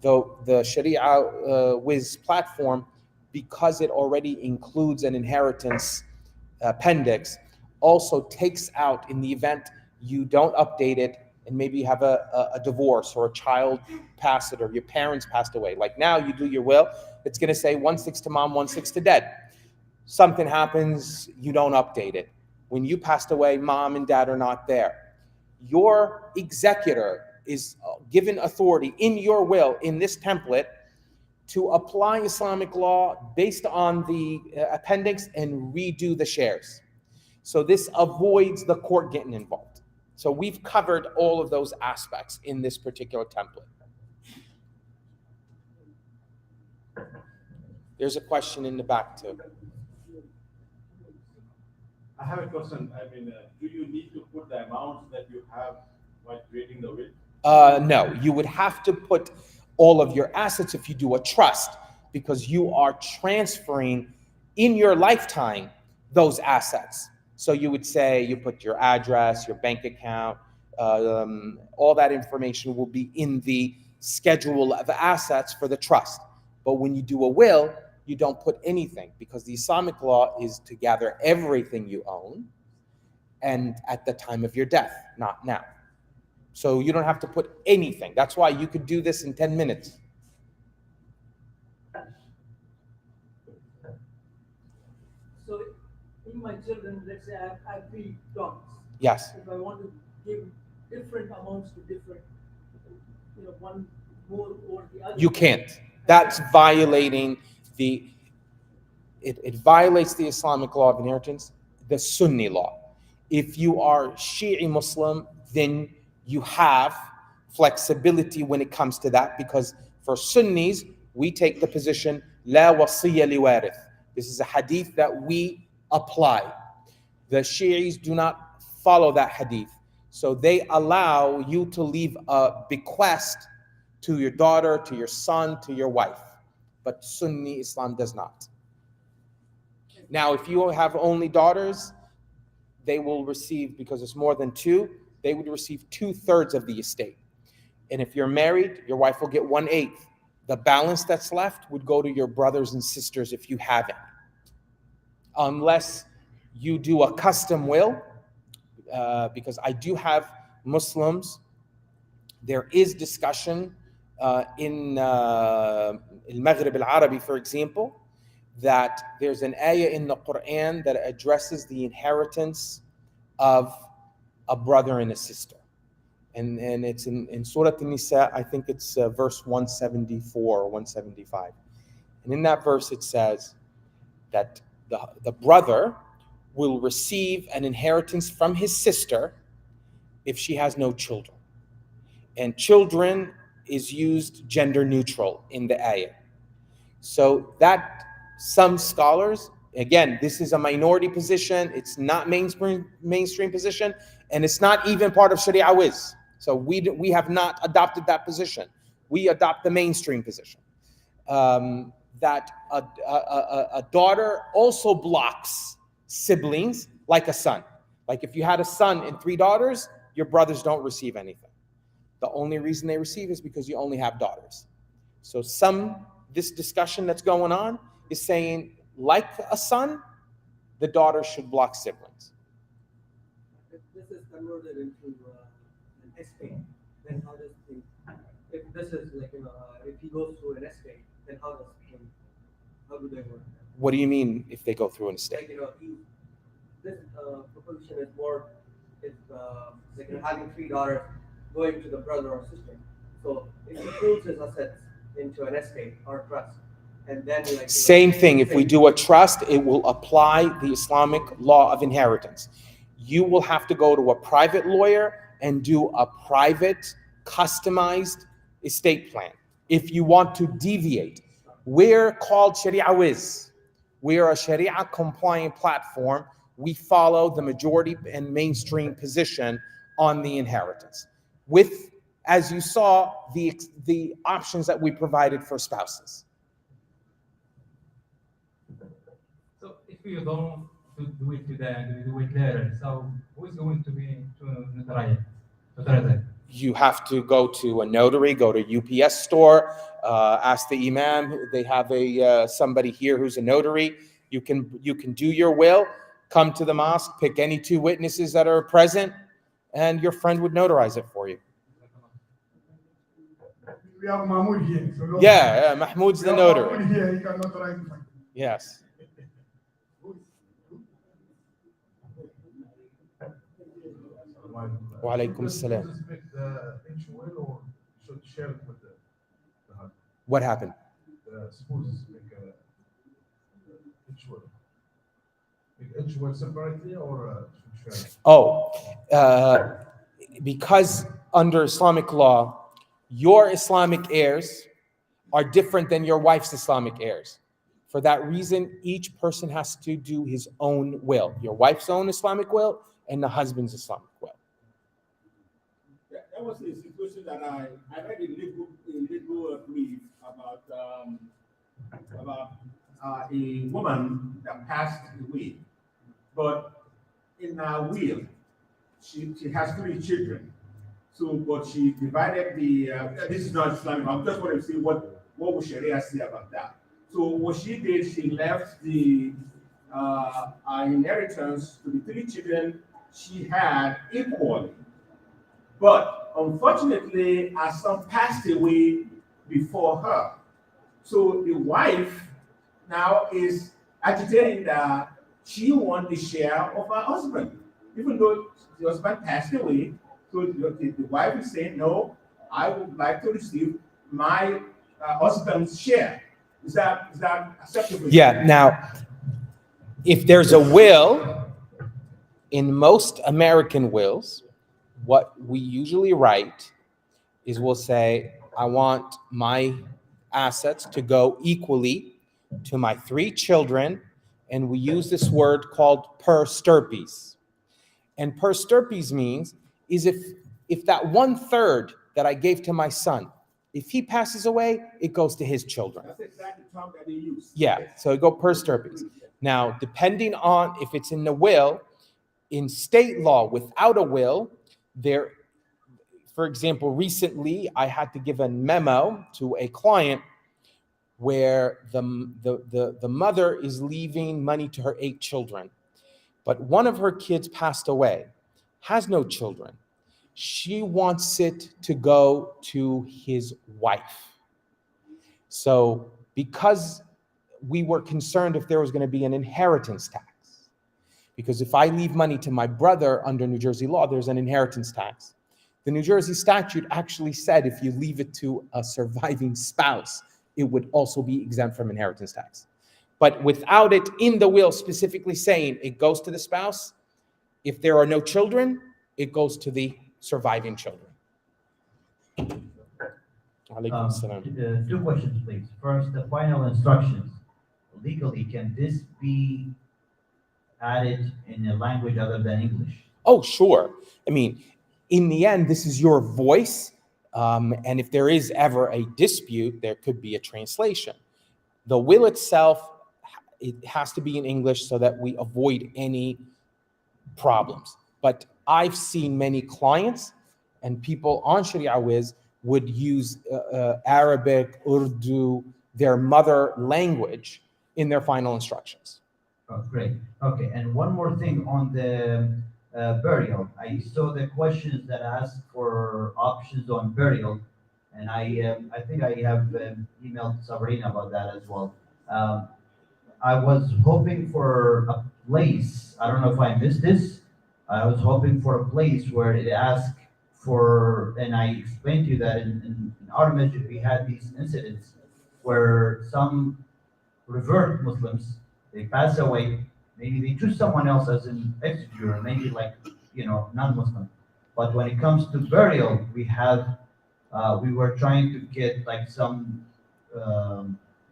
the Sharia Wiz platform, because it already includes an inheritance appendix, also takes out, in the event you don't update it and maybe you have a divorce or a child passed or your parents passed away. Like now you do your will, it's going to say 1/6 to mom, 1/6 to dad. Something happens, you don't update it. When you passed away, mom and dad are not there. Your executor is given authority in your will, in this template, to apply Islamic law based on the appendix and redo the shares. So this avoids the court getting involved. So we've covered all of those aspects in this particular template. There's a question in the back too. I have a question. Do you need to put the amounts that you have while creating the will? No, you would have to put all of your assets if you do a trust, because you are transferring in your lifetime those assets. So you would say you put your address, your bank account, all that information will be in the schedule of assets for the trust. But when you do a will, you don't put anything, because the Islamic law is to gather everything you own and at the time of your death, not now. So you don't have to put anything. That's why you could do this in 10 minutes. So in my children, let's say I have 3 dogs. Yes. If I want to give different amounts to different, one more or the other. You can't. That's violating it violates the Islamic law of inheritance, the Sunni law. If you are Shi'i Muslim, then you have flexibility when it comes to that, because for Sunnis, we take the position, La wasiyya liwarith. This is a hadith that we apply. The Shi'is do not follow that hadith. So they allow you to leave a bequest to your daughter, to your son, to your wife. But Sunni Islam does not. Now, if you have only daughters, they will receive, because it's more than 2, they would receive 2/3 of the estate. And if you're married, your wife will get 1/8. The balance that's left would go to your brothers and sisters if you have it. Unless you do a custom will, because I do have Muslims, there is discussion in Al-Maghrib al-Arabi, for example, that there's an ayah in the Quran that addresses the inheritance of a brother and a sister. And it's in Surah An-Nisa, I think it's verse 174 or 175. And in that verse it says that the brother will receive an inheritance from his sister if she has no children. And children is used gender neutral in the ayah. So that some scholars, again, this is a minority position, it's not mainstream position, and it's not even part of Sharia Wiz. So we have not adopted that position. We adopt the mainstream position. That a daughter also blocks siblings like a son. Like if you had a son and 3 daughters, your brothers don't receive anything. The only reason they receive is because you only have daughters. So this discussion that's going on is saying, like a son, the daughter should block siblings. If this is converted into an estate, then how does the, if this is like, if he goes through an estate, then how do they work? What do you mean if they go through an estate? Like, this proposition is more, if like having 3 daughters going to the brother or sister. So if he pulls his assets into an estate or a trust, and then like same thing, if we do a trust, it will apply the Islamic law of inheritance. You will have to go to a private lawyer and do a private customized estate plan if you want to deviate. We're called Sharia Wiz. We are a Sharia compliant platform. We follow the majority and mainstream position on the inheritance, with, as you saw, the options that we provided for spouses. So if you don't do it today, do it later, so who is going to be to notarize? You have to go to a notary, go to UPS store, ask the imam. They have somebody here who's a notary. You can do your will, come to the mosque, pick any 2 witnesses that are present, and your friend would notarize it for you. We have Mahmoud here. So yeah, Mahmoud's the notary. Mahmoud here, he can notarize. Yes. Wa alaikum salam. What happened? Separately or because under Islamic law, your Islamic heirs are different than your wife's Islamic heirs. For that reason, each person has to do his own will. Your wife's own Islamic will and the husband's Islamic will. That was a situation that I read in legal brief about a woman that passed away, but in her will, she has 3 children. So, but she divided the. This is not Islamic. I just want to see what would Sharia say about that. So what she did, she left the inheritance to the 3 children she had equally. But unfortunately, her son passed away before her. So the wife now is agitating that she wants the share of her husband, even though the husband passed away. So the wife is saying, no, I would like to receive my husband's share. Is that acceptable? Yeah. Now, if there's a will, in most American wills, what we usually write is we'll say, I want my assets to go equally to my 3 children, and we use this word called per stirpes. And per stirpes means is if that 1/3 that I gave to my son, if he passes away, it goes to his children. That's exactly the term that they use. Yeah, so it go per stirpes. Now, depending on if it's in the will, in state law without a will, there, for example, recently I had to give a memo to a client where the mother is leaving money to her 8 children, but one of her kids passed away, has no children, She wants it to go to his wife. So because we were concerned if there was going to be an inheritance tax, because if I leave money to my brother under New Jersey law, there's an inheritance tax. The New Jersey statute actually said if you leave it to a surviving spouse, it would also be exempt from inheritance tax. But without it in the will specifically saying it goes to the spouse, if there are no children, it goes to the surviving children. Two questions, please. First, the final instructions. Legally, can this be added in a language other than English? Oh, sure. I mean, in the end, this is your voice. And if there is ever a dispute, there could be a translation. The will itself, it has to be in English so that we avoid any problems. But I've seen many clients and people on Sharia Wiz would use Arabic, Urdu, their mother language in their final instructions. Oh, great. Okay, and one more thing on the burial. I saw the questions that asked for options on burial, and I think I have emailed Sabrina about that as well. I was hoping for a place. I don't know if I missed this. I was hoping for a place where it asked for, and I explained to you that in our masjid we had these incidents where some revert Muslims, they pass away, maybe they choose someone else as an executor, maybe like, non-Muslim. But when it comes to burial, we were trying to get like some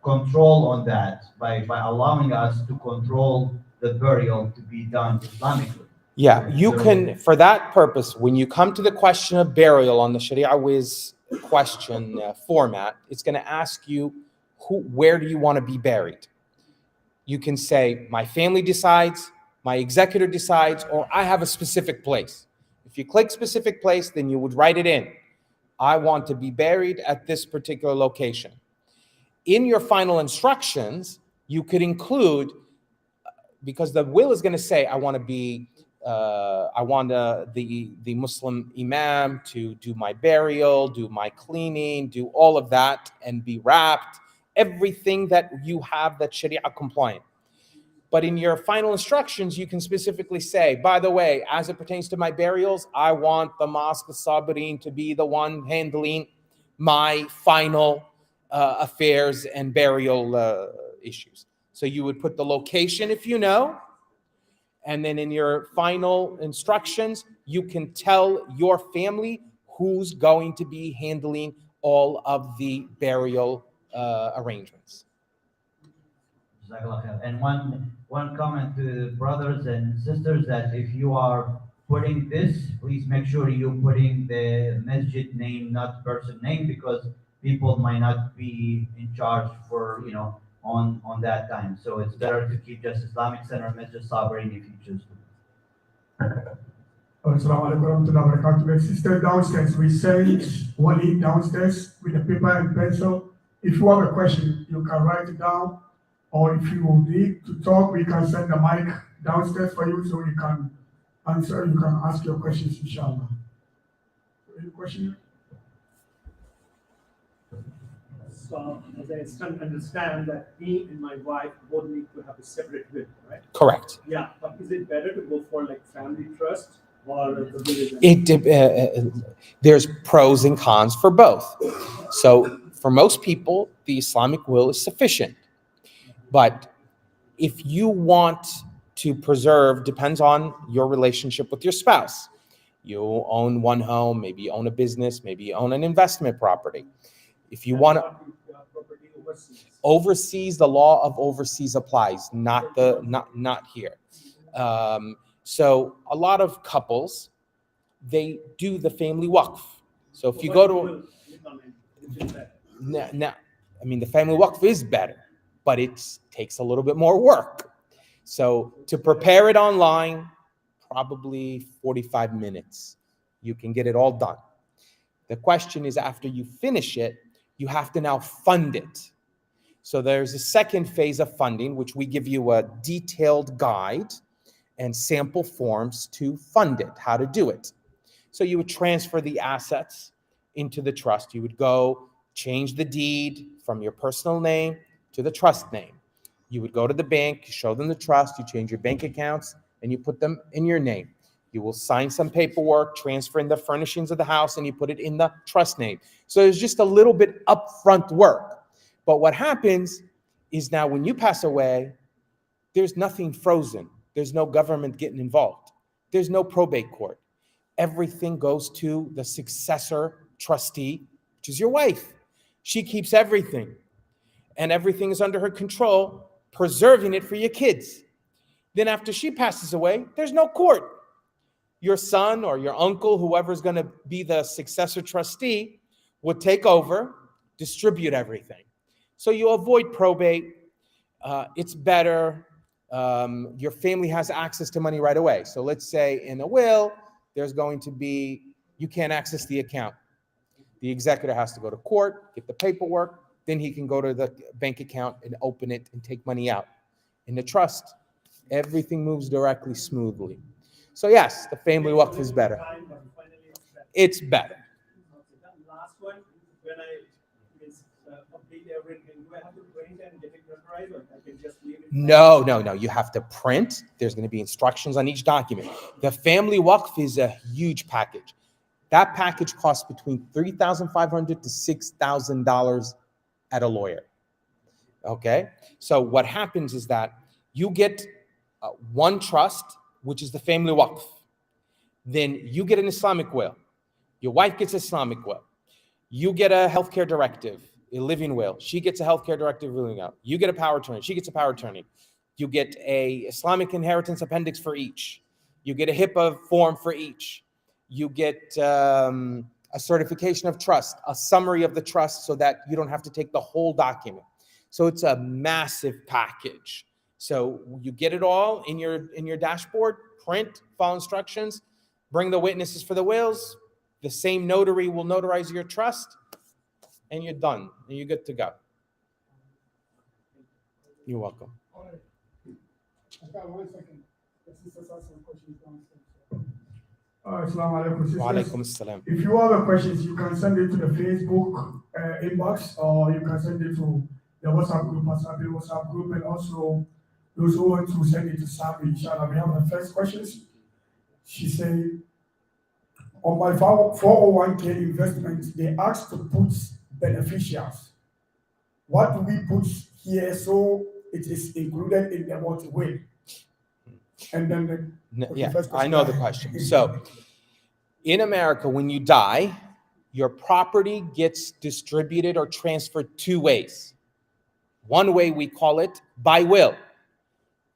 control on that by allowing us to control the burial to be done Islamically. Yeah, you can, for that purpose, when you come to the question of burial on the Sharia Wiz question format, it's going to ask you, where do you want to be buried? You can say, my family decides, my executor decides, or I have a specific place. If you click specific place, then you would write it in. I want to be buried at this particular location. In your final instructions, you could include, because the will is going to say, I want the Muslim imam to do my burial, do my cleaning, do all of that, and be wrapped, everything that you have that's Sharia compliant. But in your final instructions, you can specifically say, by the way, as it pertains to my burials, I want the mosque Al-Sabereen to be the one handling my final affairs and burial issues. So you would put the location if you know, and then in your final instructions, you can tell your family who's going to be handling all of the burial arrangements. And one comment to brothers and sisters, that if you are putting this, please make sure you're putting the masjid name, not person name, because people might not be in charge for, on that time. So it's better to keep just Islamic Center, Masjid Sabereen if you choose to. Assalamu alaikum warahmatullahi wabarakatuh. The sister downstairs, we send Wali downstairs with a paper and pencil. If you have a question, you can write it down, or if you need to talk, we can send the mic downstairs for you so you can answer, you can ask your questions, inshallah. Any question? So, as I understand that me and my wife both need to have a separate will, right? Correct. Yeah, but is it better to go for like family trust or the will? There's pros and cons for both. So for most people, the Islamic will is sufficient. But if you want to preserve, depends on your relationship with your spouse. You own one home, maybe you own a business, maybe you own an investment property. If you want to overseas, the law of overseas applies, not here. So a lot of couples, they do the family waqf. So if you go to now, I mean, the family waqf is better, but it takes a little bit more work. So to prepare it online, probably 45 minutes. You can get it all done. The question is, after you finish it, you have to now fund it. So there's a second phase of funding, which we give you a detailed guide and sample forms to fund it, how to do it. So you would transfer the assets into the trust. You would go change the deed from your personal name to the trust name. You would go to the bank, show them the trust, you change your bank accounts, and you put them in your name. You will sign some paperwork, transfer in the furnishings of the house, and you put it in the trust name. So there's just a little bit upfront work. But what happens is now when you pass away, there's nothing frozen. There's no government getting involved. There's no probate court. Everything goes to the successor trustee, which is your wife. She keeps everything, and everything is under her control, preserving it for your kids. Then after she passes away, there's no court. Your son or your uncle, whoever's going to be the successor trustee, would take over, distribute everything. So you avoid probate. It's better. Your family has access to money right away. So let's say in a will, there's going to be, you can't access the account. The executor has to go to court, get the paperwork, then he can go to the bank account and open it and take money out. In the trust, everything moves directly, smoothly. So yes, the family waqf is better. It's better. Last one, when I complete everything, do I have to print and get it notarized, or I can just leave it? No. You have to print. There's going to be instructions on each document. The family waqf is a huge package. That package costs between $3,500 to $6,000 at a lawyer. Okay? So what happens is that you get one trust, which is the family waqf. Then you get an Islamic will. Your wife gets an Islamic will. You get a healthcare directive, a living will. She gets a healthcare directive ruling out. You get a power attorney. She gets a power attorney. You get a Islamic inheritance appendix for each. You get a HIPAA form for each. You get a certification of trust, a summary of the trust so that you don't have to take the whole document. So it's a massive package. So you get it all in your dashboard, print, follow instructions, bring the witnesses for the wills. The same notary will notarize your trust, and you're done, and you're good to go. You're welcome. All right. I've got 1 second. The sisters have some questions downstairs. Assalamu alaikum, sisters. Wa alaikum assalam. If you have questions, you can send it to the Facebook inbox, or you can send it to the WhatsApp group, and also those who want to send it to Sabi, inshallah. We have the first questions. She said, on my 401k investment, they asked to put beneficiaries. What do we put here so it is included in the will? And then I know the question. So in America, when you die, your property gets distributed or transferred two ways. One way, we call it by will.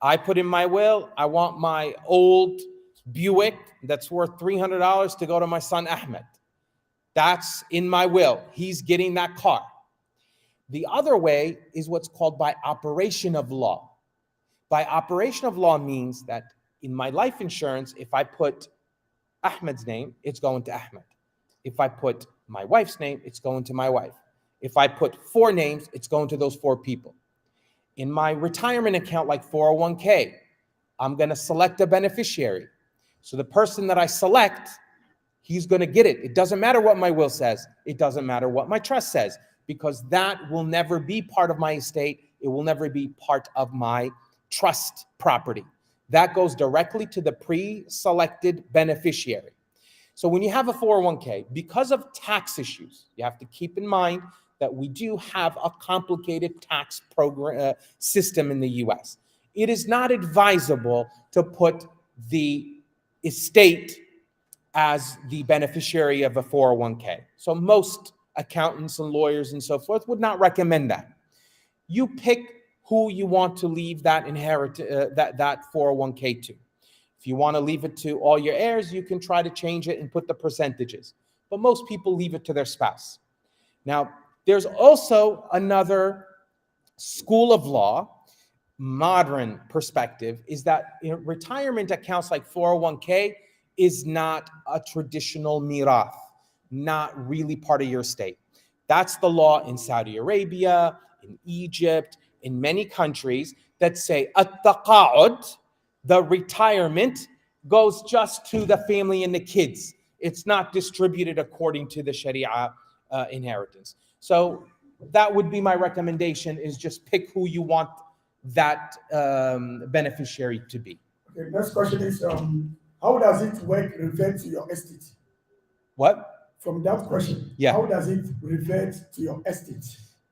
I put in my will, I want my old Buick that's worth $300 to go to my son Ahmed. That's in my will. He's getting that car. The other way is what's called by operation of law. By operation of law means that in my life insurance, if I put Ahmed's name, it's going to Ahmed. If I put my wife's name, it's going to my wife. If I put 4 names, it's going to those 4 people. In my retirement account, like 401k, I'm going to select a beneficiary. So the person that I select, he's going to get it. It doesn't matter what my will says. It doesn't matter what my trust says, because that will never be part of my estate. It will never be part of my trust property. That goes directly to the pre-selected beneficiary. So when you have a 401k, because of tax issues, you have to keep in mind that we do have a complicated tax program system in the US. It is not advisable to put the estate as the beneficiary of a 401k. So most accountants and lawyers and so forth would not recommend that. You pick who you want to leave that that 401k to. If you want to leave it to all your heirs, you can try to change it and put the percentages. But most people leave it to their spouse. Now, there's also another school of law, modern perspective, is that retirement accounts like 401k is not a traditional mirath, not really part of your estate. That's the law in Saudi Arabia, in Egypt, in many countries that say at-taqa'ud, the retirement goes just to the family and the kids. It's not distributed according to the Sharia inheritance. So that would be my recommendation, is just pick who you want that beneficiary to be. Okay, next question is, how does it work revert to your estate? What? From that question, Yeah. how does it revert to your estate?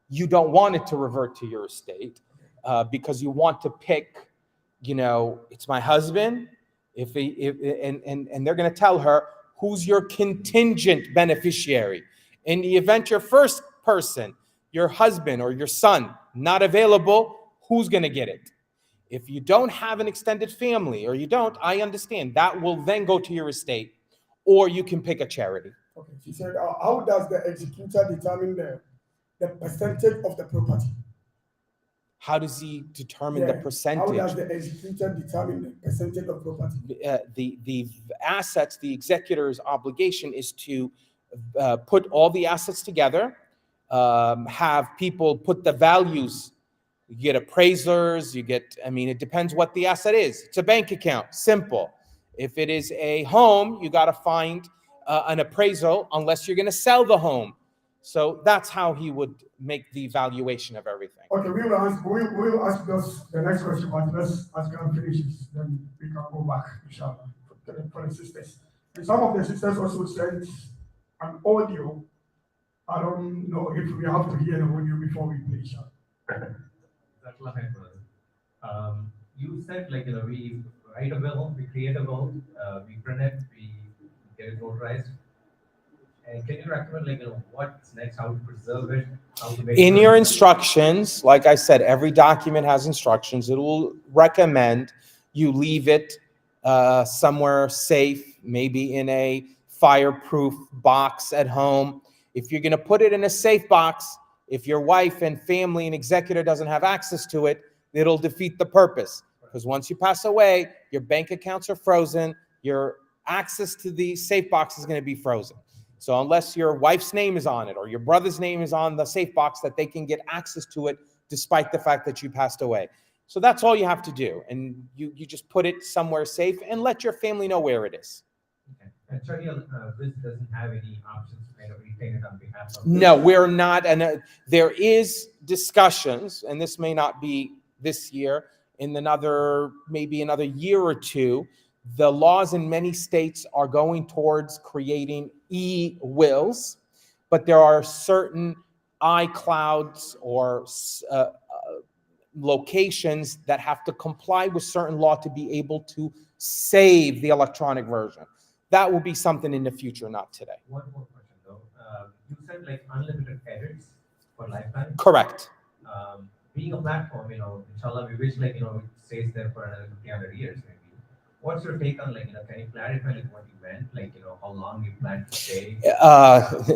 You don't want it to revert to your estate because you want to pick, it's my husband. And they're going to tell her who's your contingent beneficiary. In the event your first person, your husband or your son, not available, who's going to get it? If you don't have an extended family, or you don't, I understand, that will then go to your estate, or you can pick a charity. Okay, she said, how does the executor determine the percentage of the property? How does he determine the percentage? How does the executor determine the percentage of property? The assets, the executor's obligation is to put all the assets together, have people put the values. You get appraisers, it depends what the asset is. It's a bank account, simple. If it is a home, you got to find an appraisal unless you're going to sell the home. So that's how he would make the valuation of everything. Okay, we will ask those the next question, but let's ask her finishes, then we can go back, inshallah, for the sisters. And some of the sisters also sent an audio. I don't know if we have to hear the audio before we play, inshallah. You said we write a will, we create a will, we print it, we get it notarized. And can you recommend what's next, how to preserve it, how to make in your instructions, like I said, every document has instructions. It will recommend you leave it somewhere safe, maybe in a fireproof box at home. If you're going to put it in a safe box, if your wife and family and executor doesn't have access to it, it'll defeat the purpose. Because once you pass away, your bank accounts are frozen, your access to the safe box is going to be frozen. So unless your wife's name is on it or your brother's name is on the safe box, that they can get access to it despite the fact that you passed away. So that's all you have to do. And you just put it somewhere safe and let your family know where it is. Okay. And Sharia doesn't have any options to kind of retain it on behalf of... No, we're not. And there is discussions, and this may not be this year, in maybe another year or two, the laws in many states are going towards creating e-wills, but there are certain iClouds or locations that have to comply with certain law to be able to save the electronic version. That will be something in the future, not today. One more question though. You said unlimited edits for lifetime? Correct. Being a platform, inshallah, we wish it stays there for another 300 years maybe. What's your take on can you clarify what you meant? How long you plan to stay?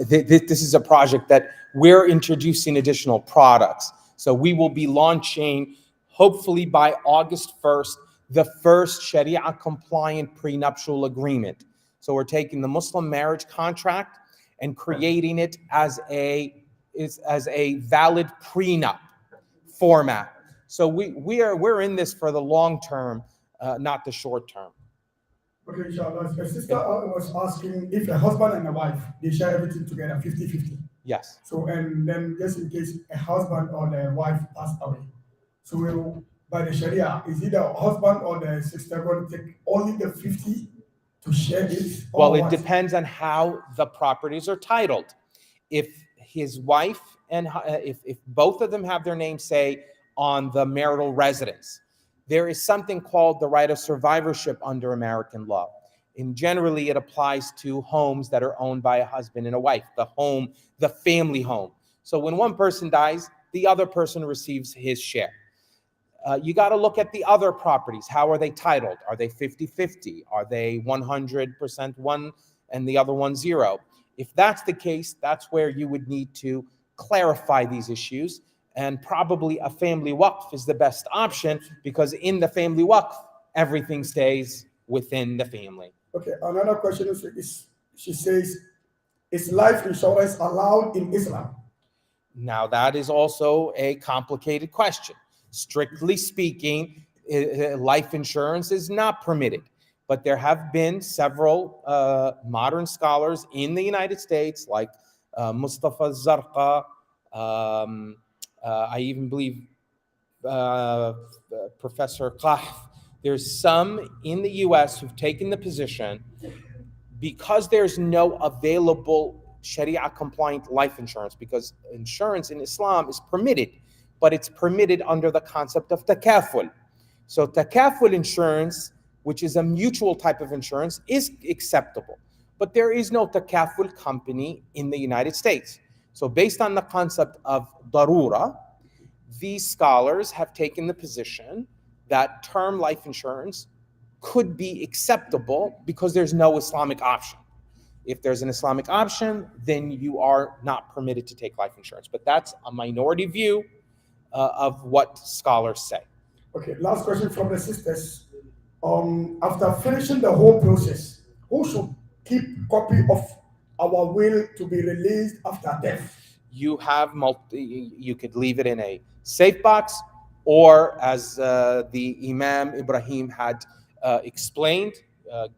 This is a project that we're introducing additional products. So we will be launching, hopefully by August 1st, the first Sharia compliant prenuptial agreement. So we're taking the Muslim marriage contract and creating it as a valid prenup format. So we're in this for the long term, not the short term. Okay, inshallah. A sister was asking if a husband and a wife, they share everything together, 50-50. Yes. So, and then just in case a husband or the wife passed away. So by the Sharia, is it the husband or the sister going to take only the 50 to share it? Well, it depends on how the properties are titled. If his wife and if both of them have their name, say, on the marital residence, there is something called the right of survivorship under American law. And generally, it applies to homes that are owned by a husband and a wife, the family home. So when one person dies, the other person receives his share. You got to look at the other properties. How are they titled? Are they 50-50? Are they 100% one and the other one 0? If that's the case, that's where you would need to clarify these issues. And probably a family waqf is the best option, because in the family waqf, everything stays within the family. Okay, another question is she says, is life insurance allowed in Islam? Now, that is also a complicated question. Strictly speaking, life insurance is not permitted. But there have been several modern scholars in the United States, like Mustafa Zarqa. I even believe Professor Qahf. There's some in the US who've taken the position, because there's no available Sharia compliant life insurance, because insurance in Islam is permitted, but it's permitted under the concept of takaful. So takaful insurance, which is a mutual type of insurance, is acceptable. But there is no takaful company in the United States. So based on the concept of darura, these scholars have taken the position that term life insurance could be acceptable because there's no Islamic option. If there's an Islamic option, then you are not permitted to take life insurance. But that's a minority view of what scholars say. Okay, last question from the sisters. After finishing the whole process, who should keep copy of our will to be released after death? You have you could leave it in a safe box, or as the Imam Ibrahim had explained,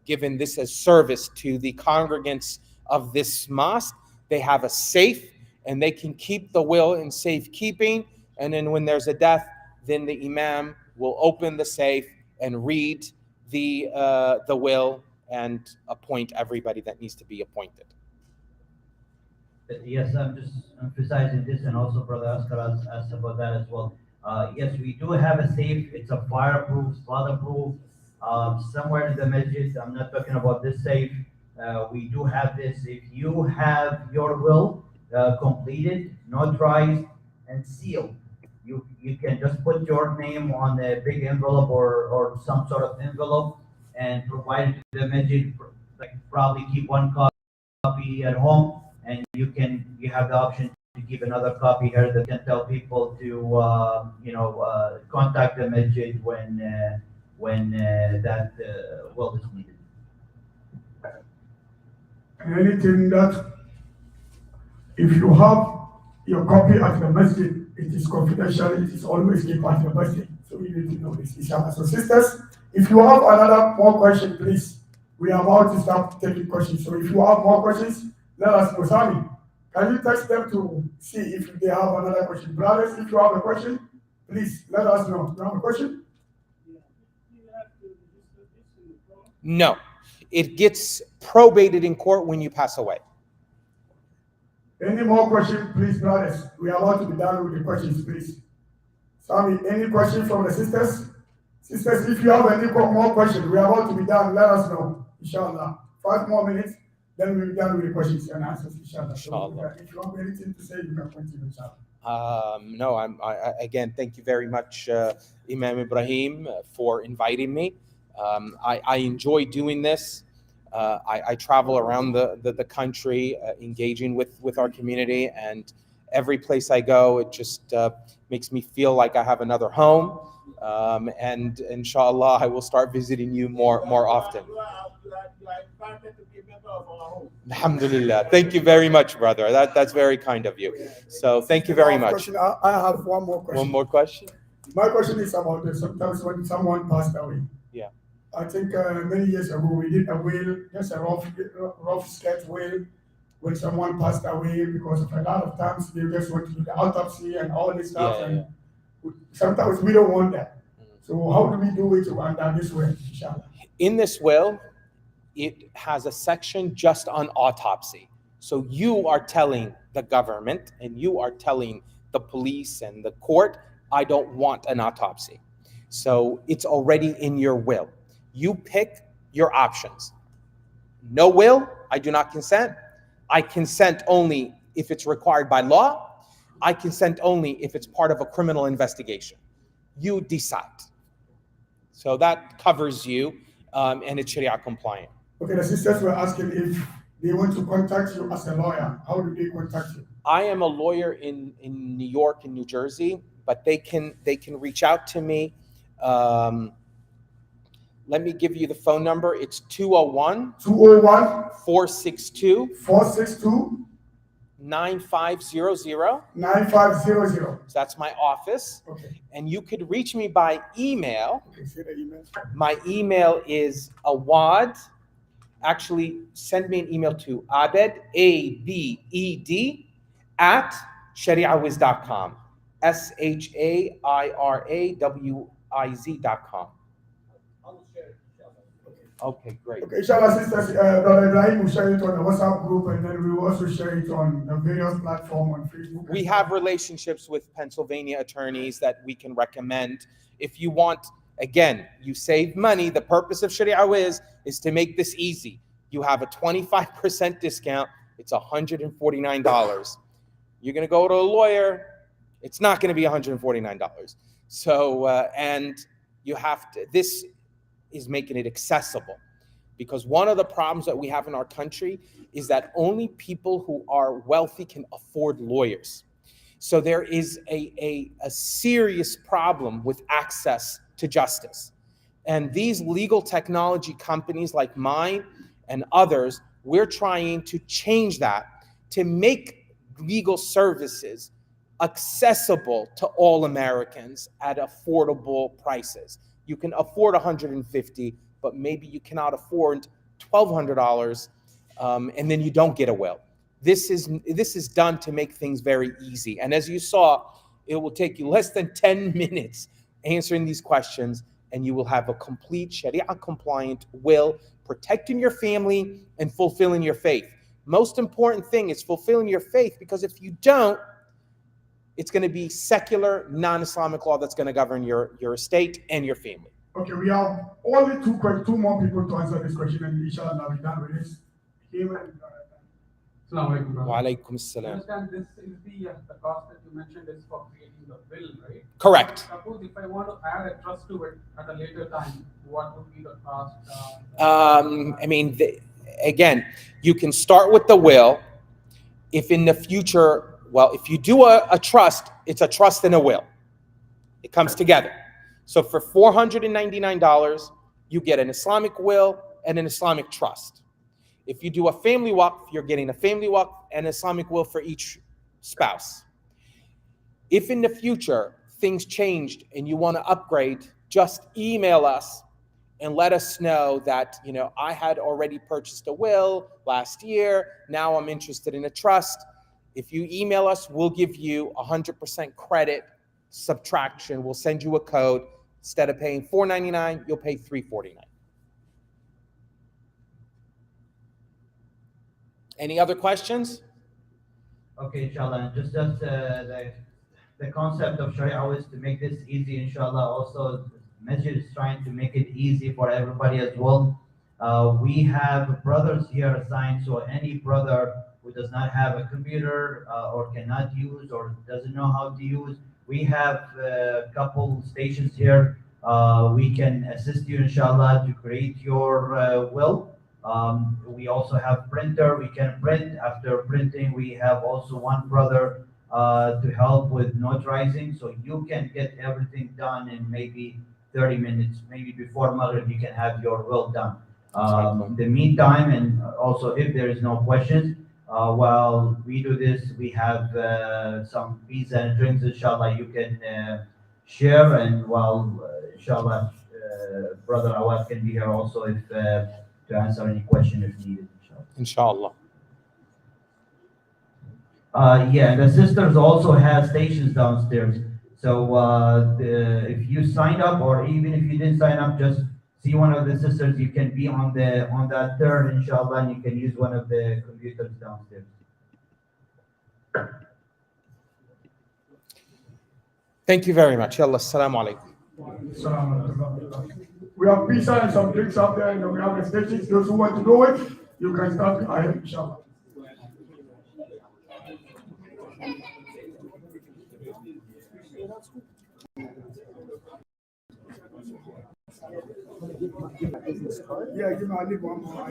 given this as service to the congregants of this mosque, they have a safe and they can keep the will in safekeeping. And then when there's a death, then the Imam will open the safe and read the will and appoint everybody that needs to be appointed. Yes, I'm just emphasizing this, and also Brother Askar asked about that as well. Yes, we do have a safe. It's a fireproof, flood-proof. Somewhere in the masjid, I'm not talking about this safe. We do have this. If you have your will completed, notarized, and sealed, you can just put your name on a big envelope or some sort of envelope and provide it to the masjid. Like, probably keep one copy at home, and you have the option to keep another copy here that can tell people to contact the masjid when that will is needed. Anything that, if you have your copy at the masjid, it is confidential, it is always kept at the masjid. So you need to know this, inshallah. So sisters, if you have another more question, please. We are about to start taking questions. So if you have more questions, let us know. Sami, can you text them to see if they have another question? Brothers, if you have a question, please let us know. You have a question? No, it gets probated in court when you pass away. Any more questions, please, brothers? We are about to be done with the questions, please. Sami, any questions from the sisters? Sisters, if you have any more questions, we are about to be done. Let us know, inshallah. 5 more minutes, then we'll be done with the questions and answers, inshallah. So if you have anything to say, you can continue, inshallah. No, I again, thank you very much, Imam Ibrahim, for inviting me. I enjoy doing this. I travel around the country, engaging with our community, and every place I go, it just makes me feel like I have another home. And inshallah, I will start visiting you more often. Alhamdulillah. Thank you very much, brother. That's very kind of you. So thank you very much. I have one more question. One more question? My question is about sometimes when someone passed away. Yeah. I think many years ago we did a will, just a rough sketch will, when someone passed away, because of a lot of times they just want to do the autopsy and all this stuff, and sometimes we don't want that. So how do we do it under this will, inshallah? In this will, it has a section just on autopsy. So you are telling the government and you are telling the police and the court, I don't want an autopsy. So it's already in your will. You pick your options. No will, I do not consent. I consent only if it's required by law. I consent only if it's part of a criminal investigation. You decide. So that covers you, and it's Sharia compliant. Okay, the sisters were asking if they want to contact you as a lawyer. How do they contact you? I am a lawyer in New York and New Jersey, but they can reach out to me. Let me give you the phone number. It's 201 201 462 462 9500. 9500. So that's my office. Okay. And you could reach me by email. Okay, say the email. My email is Awad. Actually, send me an email to Abed, ABED, at shariawiz.com. SHAIRAWIZ.com. Okay, great. Okay, inshallah, sisters, Brother Ibrahim will share it on the WhatsApp group, and then we will also share it on the various platforms on Facebook. We have relationships with Pennsylvania attorneys that we can recommend. If you want, again, you save money. The purpose of Sharia Wiz is to make this easy. You have a 25% discount. It's $149. You're going to go to a lawyer. It's not going to be $149. So, and you have to, this is making it accessible, because one of the problems that we have in our country is that only people who are wealthy can afford lawyers. So there is a serious problem with access to justice. And these legal technology companies like mine and others, we're trying to change that to make legal services accessible to all Americans at affordable prices. You can afford $150, but maybe you cannot afford $1,200, and then you don't get a will. This is done to make things very easy. And as you saw, it will take you less than 10 minutes answering these questions, and you will have a complete Sharia-compliant will, protecting your family and fulfilling your faith. Most important thing is fulfilling your faith, because if you don't, it's going to be secular, non-Islamic law that's going to govern your estate and your family. Okay, we have only two more people to answer this question, and inshallah we're done with this. Assalamu alaikum, brother. Wa alaikum I assalam. understand this is the cost that you mentioned is for creating the will, right? Correct. Suppose if I want to add a trust to it at a later time, what would be the cost? Again, you can start with the will. If in the future, well, if you do a trust, it's a trust and a will. It comes together. So for $499, you get an Islamic will and an Islamic trust. If you do a family waqf, you're getting a family waqf and Islamic will for each spouse. If in the future things changed and you want to upgrade, just email us and let us know that, I had already purchased a will last year. Now I'm interested in a trust. If you email us, we'll give you 100% credit subtraction. We'll send you a code. Instead of paying $499, you'll pay $349. Any other questions? Okay, inshallah. Just as the concept of Sharia is to make this easy, inshallah. Also, the Masjid is trying to make it easy for everybody as well. We have brothers here assigned, so any brother who does not have a computer or cannot use or doesn't know how to use, we have a couple stations here. We can assist you, inshallah, to create your will. We also have printer. We can print. After printing, we have also one brother to help with notarizing. So you can get everything done in maybe 30 minutes. Maybe before Maghrib, you can have your will done. In the meantime, and also if there is no questions, while we do this, we have some pizza and drinks, inshallah, you can share. And while, inshallah, Brother Awad can be here also if to answer any question if needed, inshallah. Yeah, the sisters also have stations downstairs. So if you sign up, or even if you didn't sign up, just see one of the sisters. You can be on that third, inshallah, and you can use one of the computers downstairs. Thank you very much. Yalla, assalamu alaikum. We have pizza and some drinks up there, and we have the stations. Those who want to go it, you can start ahead, inshallah. Yeah, give me one more.